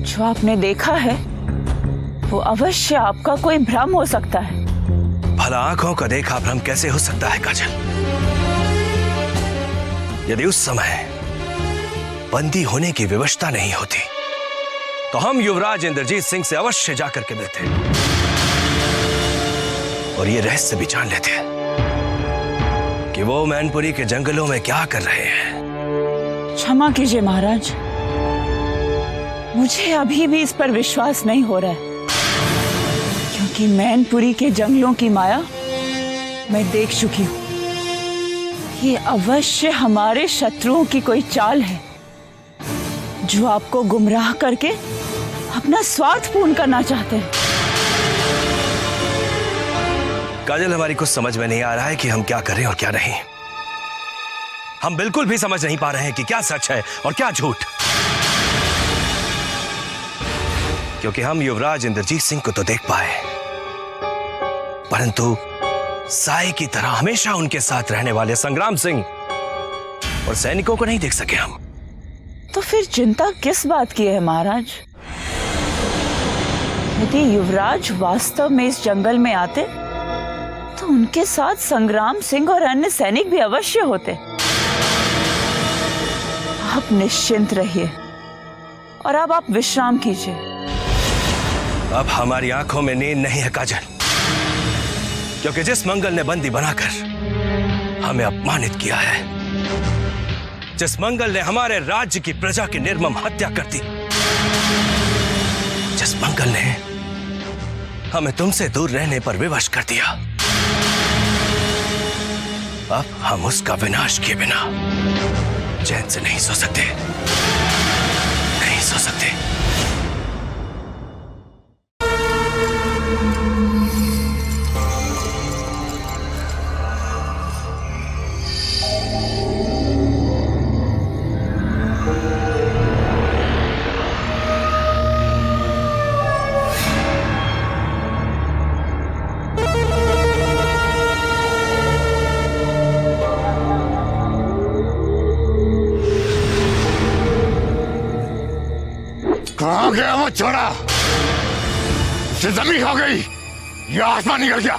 जो आपने देखा है वो अवश्य आपका कोई भ्रम हो सकता है। भला आंखों का देखा भ्रम कैसे हो सकता है काजल? यदि उस समय बंदी होने की व्यवस्था नहीं होती तो हम युवराज इंद्रजीत सिंह से अवश्य जाकर के मिलते और ये रहस्य भी जान लेते कि वो मैनपुरी के जंगलों में क्या कर रहे हैं। क्षमा कीजिए महाराज, मुझे अभी भी इस पर विश्वास नहीं हो रहा है, क्योंकि मैनपुरी के जंगलों की माया मैं देख चुकी हूं। ये अवश्य हमारे शत्रुओं की कोई चाल है, जो आपको गुमराह करके अपना स्वार्थ पूर्ण करना चाहते हैं। काजल, हमारी कुछ समझ में नहीं आ रहा है कि हम क्या करें और क्या नहीं। हम बिल्कुल भी समझ नहीं पा रहे हैं कि क्या सच है और क्या झूठ, क्योंकि हम युवराज इंद्रजीत सिंह को तो देख पाए, परंतु साए की तरह हमेशा उनके साथ रहने वाले संग्राम सिंह और सैनिकों को नहीं देख सके हम। तो फिर चिंता किस बात की है महाराज? यदि युवराज वास्तव में इस जंगल में आते तो उनके साथ संग्राम सिंह और अन्य सैनिक भी अवश्य होते। आप निश्चिंत रहिए और अब आप विश्राम कीजिए। अब हमारी आंखों में नींद नहीं है काजल, क्योंकि जिस मंगल ने बंदी बनाकर हमें अपमानित किया है, जिस मंगल ने हमारे राज्य की प्रजा की निर्मम हत्या कर दी, जिस मंगल ने हमें तुमसे दूर रहने पर विवश कर दिया, अब हम उसका विनाश किए बिना चैन से नहीं सो सकते, नहीं सो सकते। कहाँ गया वो छोड़ा? उसे जमीन खा गई या आसमान निकल गया?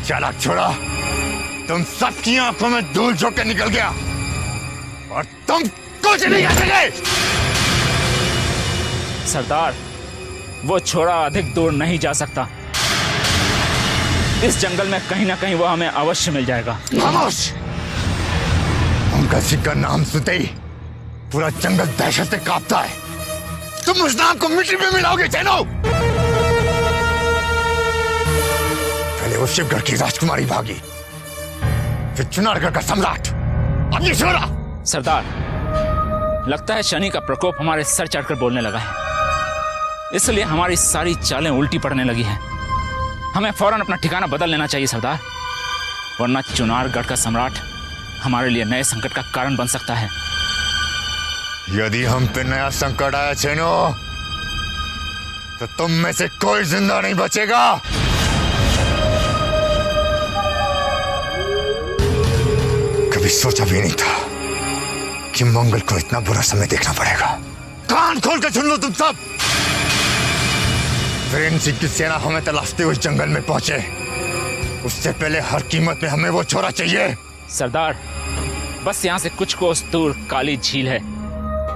चालाक छोड़ा, तुम सबकी आंखों में धूल झोंक के निकल गया और तुम कुछ नहीं कर सके। सरदार, वो छोरा अधिक दूर नहीं जा सकता। इस जंगल में कहीं ना कहीं वो हमें अवश्य मिल जाएगा। खामोश! उनका जिक्र नाम सुनते ही पूरा जंगल दहशत से कांपता है। तुम उस नाम को मिट्टी में मिलाओगे चैनो? पहले वो शिवगढ़ की राजकुमारी भागी, फिर चुनारगढ़ का सम्राट, अब ये छोरा। सरदार, लगता है शनि का प्रकोप हमारे सर चढ़कर बोलने लगा है, इसलिए हमारी सारी चालें उल्टी पड़ने लगी हैं। हमें फौरन अपना ठिकाना बदल लेना चाहिए सरदार, वरना चुनारगढ़ का सम्राट हमारे लिए नए संकट का कारण बन सकता है। यदि हम पे नया संकट आया चैनो, तो तुम में से कोई जिंदा नहीं बचेगा। कभी सोचा भी नहीं था कि मंगल को इतना बुरा समय देखना पड़ेगा। कान खोल कर सुन लो तुम सब। वीरेंद्र सिंह की सेना हमें तलाशते हुए जंगल में पहुंचे, उससे पहले हर कीमत में हमें वो छोरा चाहिए। सरदार, बस यहाँ से कुछ कोस दूर काली झील है,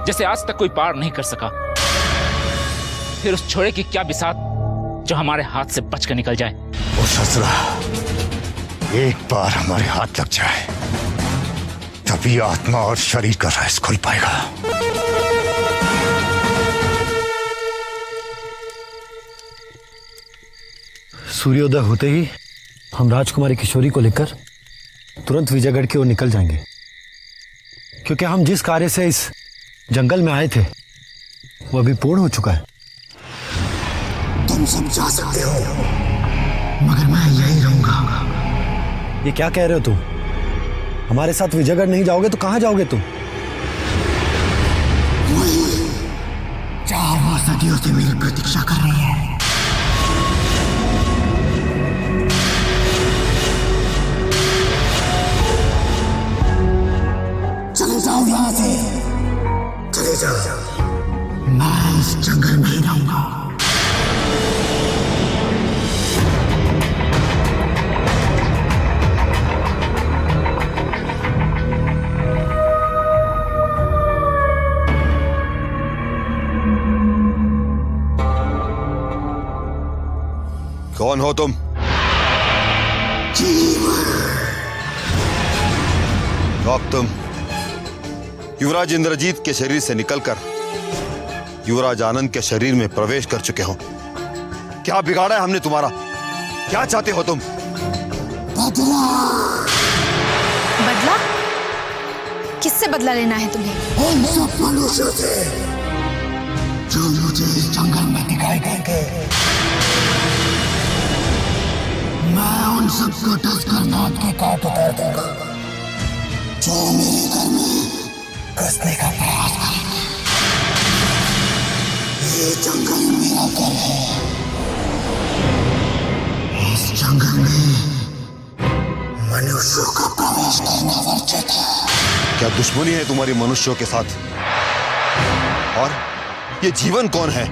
जिसे आज तक कोई पार नहीं कर सका। फिर उस छोरे की क्या बिसात जो हमारे हाथ से बचकर निकल जाए। वो ससुरा एक बार हमारे हाथ लग जाए, तभी आत्मा और शरीर का रहस्य खुल पाएगा। सूर्योदय होते ही हम राजकुमारी किशोरी को लेकर तुरंत विजयगढ़ की ओर निकल जाएंगे, क्योंकि हम जिस कार्य से इस जंगल में आए थे वो अभी पूर्ण हो चुका है। तुम सब जा सकते हो, मगर मैं यही रहूंगा। ये क्या कह रहे हो तुम? हमारे साथ विजयगढ़ नहीं जाओगे तो कहां जाओगे तुम? वही जहां वो सदियों से मेरी प्रतीक्षा कर रही है। चले जाओ यहां से, चले जाओ। मैं इस जंगल में ही रहूंगा। कौन हो तुम? अब तुम युवराज इंद्रजीत के शरीर से निकलकर युवराज आनंद के शरीर में प्रवेश कर चुके हो। क्या बिगाड़ा है हमने तुम्हारा? क्या चाहते हो तुम? बदला। बदला? किससे बदला लेना है तुम्हें? उन सब मनुष्यों से जो मुझे इस जंगल में दिखाई देंगे। मैं उन सबको डसकर मौत के काट उतार दूंगा जो मेरे घर में घुसने का प्रयास करेंगे। ये जंगल मेरा घर है। इस जंगल में मनुष्यों का प्रवेश करना वर्जित है। क्या दुश्मनी है तुम्हारी मनुष्यों के साथ? और ये जीवन कौन है?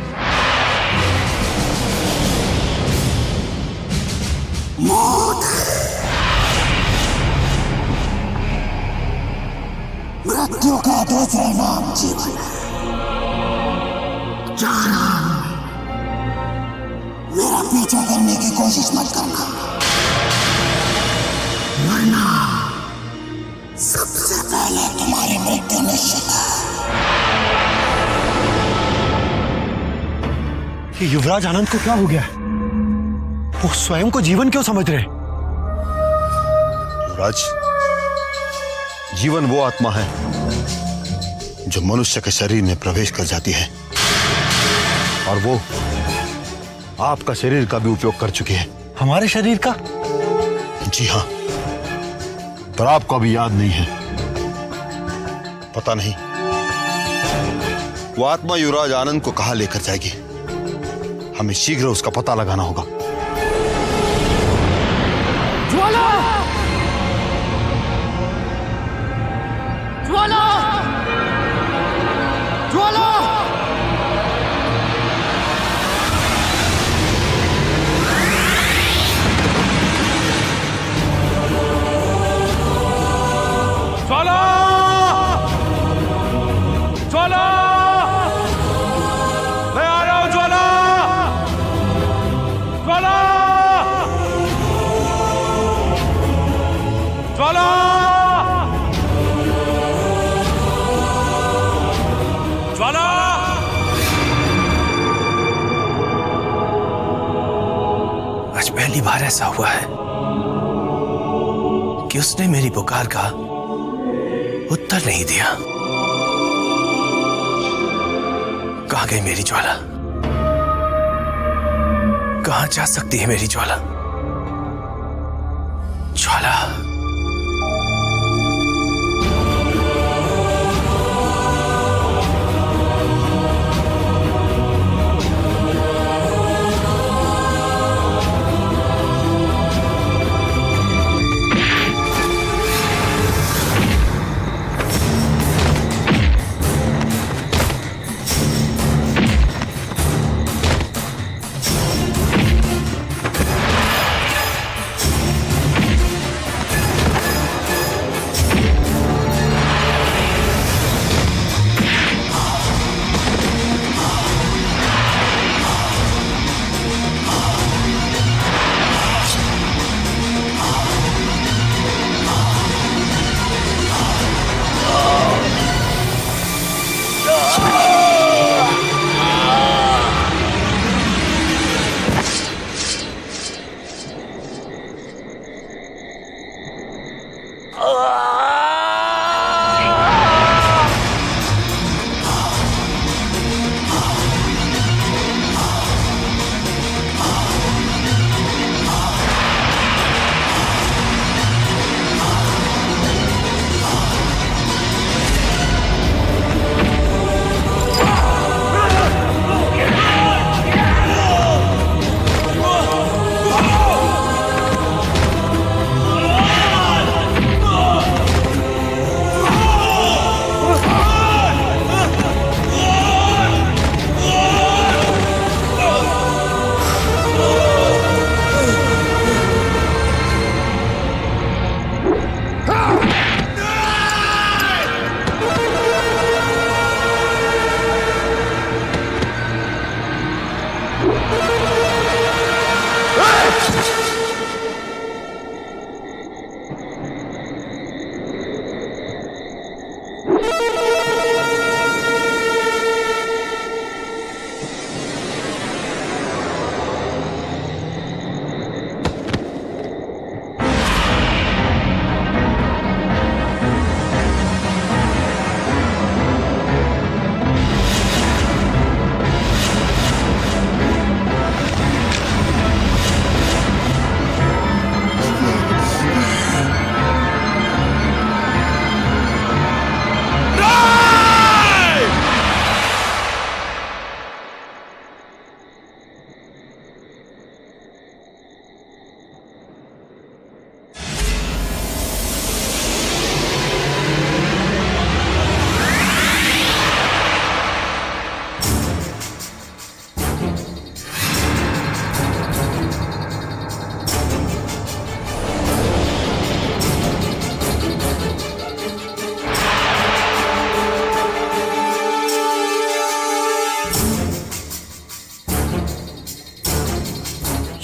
मौत है। मृत्यु का दूसरा नाम जीवन है। जाना, मेरा पीछा करने की कोशिश मत करना, वरना सबसे पहले कि युवराज आनंद को क्या हो गया है? वो स्वयं को जीवन क्यों समझ रहे? युवराज, जीवन वो आत्मा है जो मनुष्य के शरीर में प्रवेश कर जाती है और वो आपका शरीर का भी उपयोग कर चुकी है। हमारे शरीर का? जी हाँ, पर आपको अभी याद नहीं है। पता नहीं वो आत्मा युवराज आनंद को कहां लेकर जाएगी। हमें शीघ्र उसका पता लगाना होगा। ज्वाला! ज्वाला! ज्वाला! ज्वाला! ज्वाला! मैं आ रहा हूं ज्वाला! ज्वाला! ज्वाला! ज्वाला! आज पहली बार ऐसा हुआ है कि उसने मेरी पुकार का उत्तर नहीं दिया। कहां गई मेरी ज्वाला? कहां जा सकती है मेरी ज्वाला? ज्वाला!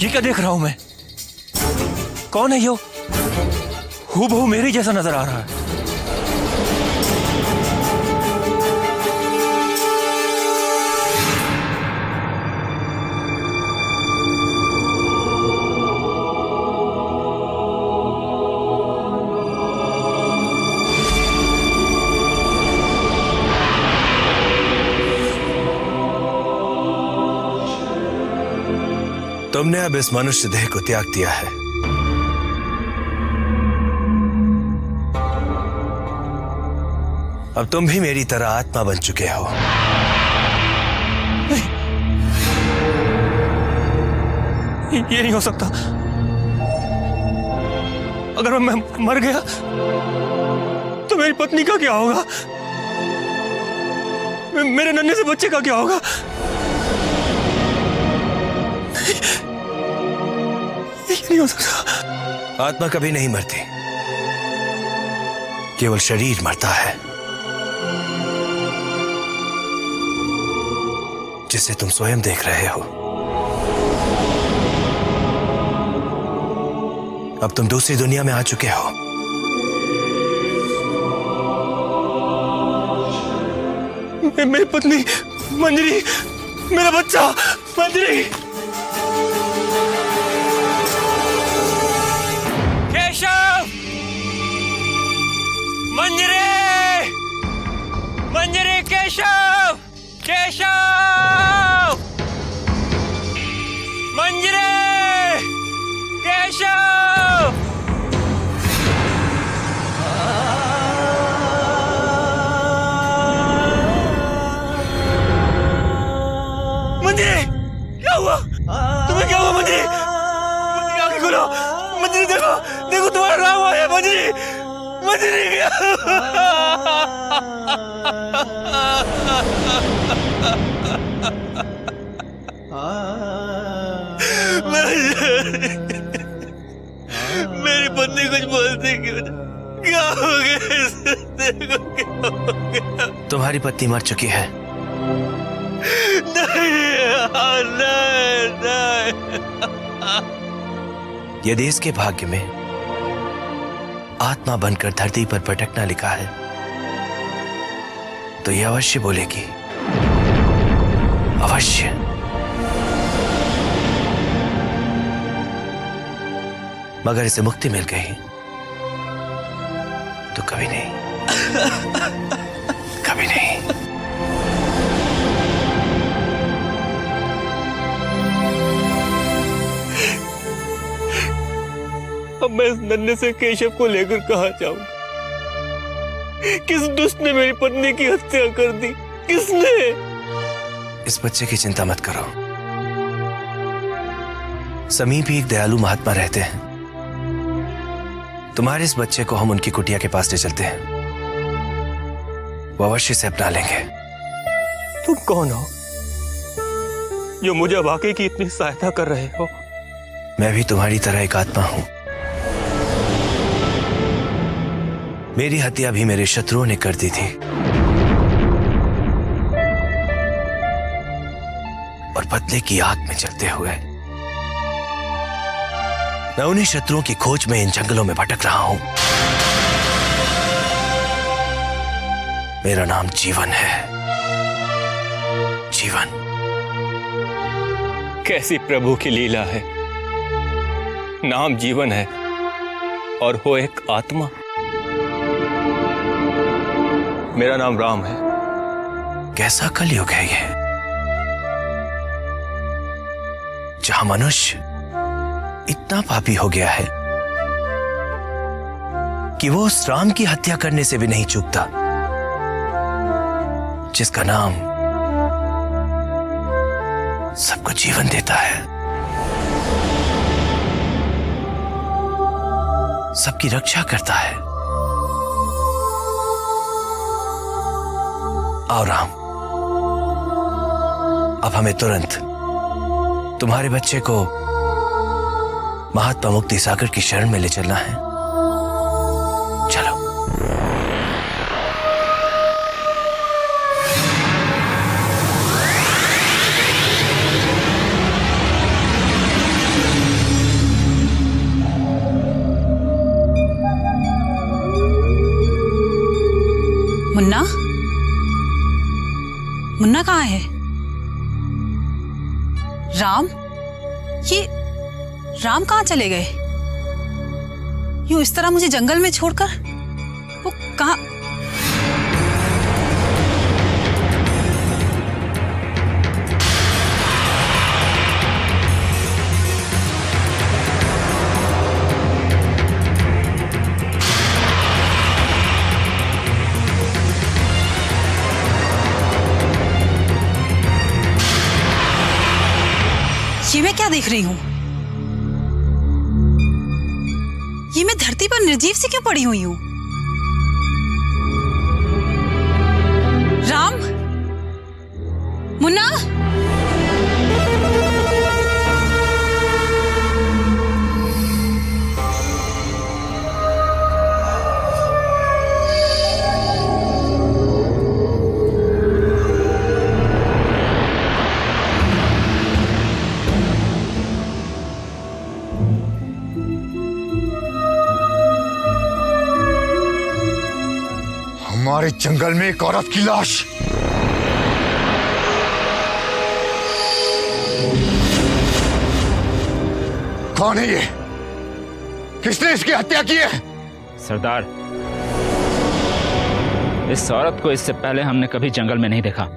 ये क्या देख रहा हूं मैं? कौन है यो? हूबहू मेरी जैसा नजर आ रहा है। तुमने अब इस मनुष्य देह को त्याग दिया है। अब तुम भी मेरी तरह आत्मा बन चुके हो। ये नहीं हो सकता। अगर मैं मर गया तो मेरी पत्नी का क्या होगा? मेरे नन्हे से बच्चे का क्या होगा? ये नहीं हो सकता। आत्मा कभी नहीं मरती, केवल शरीर मरता है, जिसे तुम स्वयं देख रहे हो। अब तुम दूसरी दुनिया में आ चुके हो। मेरी पत्नी मंजरी, मेरा बच्चा मंजरी। केशव, मंजरी, मंजरी, केशव, केशव, मंजरी, केशव। मंजरी, क्या हुआ? तुम्हें क्या हुआ मंजरी? मंजरी आंखें खोलो। मंजरी देखो, देखो तुम्हारा राम आया। मंजरी, मंजरी क्या? मेरी पत्नी कुछ बोलती क्यों नहीं? क्या हो गया इसे? देखो क्या हो गया। तुम्हारी पत्नी मर चुकी है। नहीं, नहीं। यदि इसके भाग्य में आत्मा बनकर धरती पर भटकना लिखा है तो यह अवश्य बोलेगी, अवश्य। मगर इसे मुक्ति मिल गई तो कभी नहीं, कभी नहीं। अब मैं इस नन्हे से केशव को लेकर कहां जाऊं? किस दुष्ट ने मेरी पत्नी की हत्या कर दी? किसने? इस बच्चे की चिंता मत करो। समीप ही एक दयालु महात्मा रहते हैं। तुम्हारे इस बच्चे को हम उनकी कुटिया के पास ले चलते हैं, वो अवश्य से अपना लेंगे। तुम कौन हो जो मुझे वाकई की इतनी सहायता कर रहे हो? मैं भी तुम्हारी तरह एक आत्मा हूं। मेरी हत्या भी मेरे शत्रुओं ने कर दी थी, और बदले की आग में जलते हुए मैं उन्हीं शत्रुओं की खोज में इन जंगलों में भटक रहा हूं। मेरा नाम जीवन है। जीवन। कैसी प्रभु की लीला है। नाम जीवन है और हो एक आत्मा। मेरा नाम राम है। कैसा कलयुग है ये, जहां मनुष्य इतना पापी हो गया है कि वो उस राम की हत्या करने से भी नहीं चूकता जिसका नाम सबको जीवन देता है, सबकी रक्षा करता है। आओ राम, अब हमें तुरंत तुम्हारे बच्चे को महात्मा मुक्ति सागर की शरण में ले चलना है। चलो। मुन्ना, मुन्ना कहाँ है? राम, ये राम कहाँ चले गए? यूं इस तरह मुझे जंगल में छोड़कर वो कहाँ? देख रही हूँ? ये मैं धरती पर निर्जीव सी क्यों पड़ी हुई हूँ? राम, मुन्ना, हमारे जंगल में एक औरत की लाश। कौन है ये? किसने इसकी हत्या की है? सरदार, इस औरत को इससे पहले हमने कभी जंगल में नहीं देखा।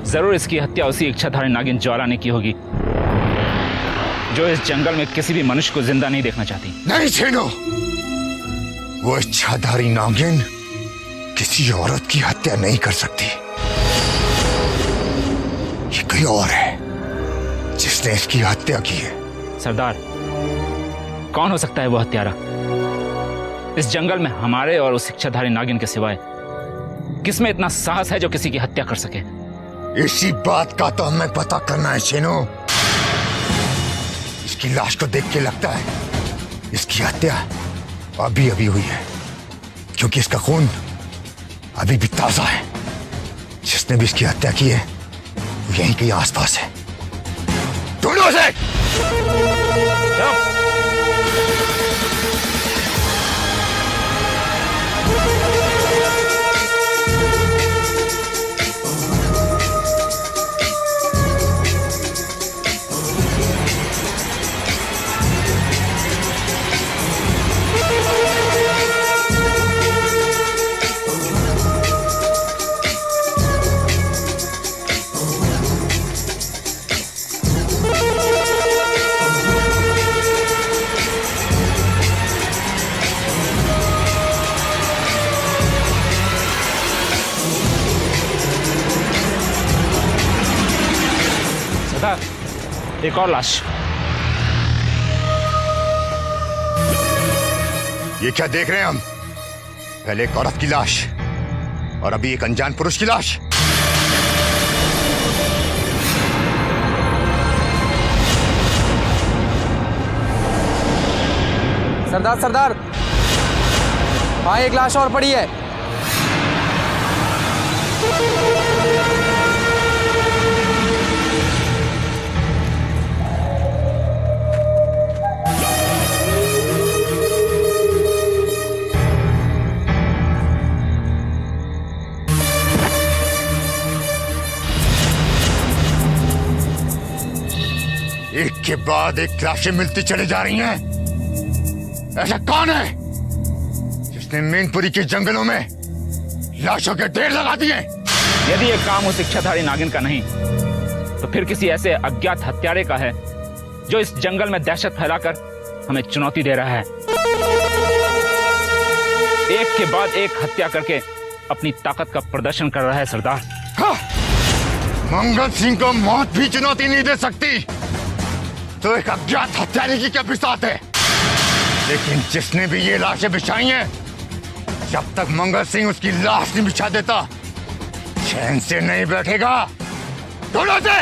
जरूर इसकी हत्या उसी इच्छाधारी नागिन ज्वाला ने की होगी, जो इस जंगल में किसी भी मनुष्य को जिंदा नहीं देखना चाहती। नहीं छीनो, वो इच्छाधारी नागिन किसी औरत की हत्या नहीं कर सकती। ये कोई और है जिसने इसकी हत्या की है। सरदार, कौन हो सकता है वो हत्यारा? इस जंगल में हमारे और उस इच्छाधारी नागिन के सिवाय किसमें इतना साहस है जो किसी की हत्या कर सके? इसी बात का तो हमें पता करना है चीनू। इसकी लाश को देख के लगता है इसकी हत्या अभी अभी हुई है, क्योंकि इसका खून अभी भी ताजा है। जिसने भी इसकी हत्या की है वो यहीं कहीं आसपास है। ढूंढो उसे। एक और लाश। ये क्या देख रहे हैं हम? पहले एक औरत की लाश और अभी एक अनजान पुरुष की लाश। सरदार, सरदार, हाँ एक लाश और पड़ी है। एक के बाद एक लाशें मिलती चली जा रही हैं। ऐसा कौन है जिसने मैनपुरी के जंगलों में लाशों के ढेर लगा दिए? यदि ये काम उस इच्छाधारी नागिन का नहीं तो फिर किसी ऐसे अज्ञात हत्यारे का है जो इस जंगल में दहशत फैलाकर हमें चुनौती दे रहा है। एक के बाद एक हत्या करके अपनी ताकत का प्रदर्शन कर रहा है सरदार। हाँ, मंगल सिंह को मौत भी चुनौती नहीं दे सकती तो एक अज्ञात हत्यारे की क्या बिसात है? लेकिन जिसने भी ये लाशें बिछाई हैं, जब तक मंगल सिंह उसकी लाश नहीं बिछा देता चैन से नहीं बैठेगा। ढूंढो उसे।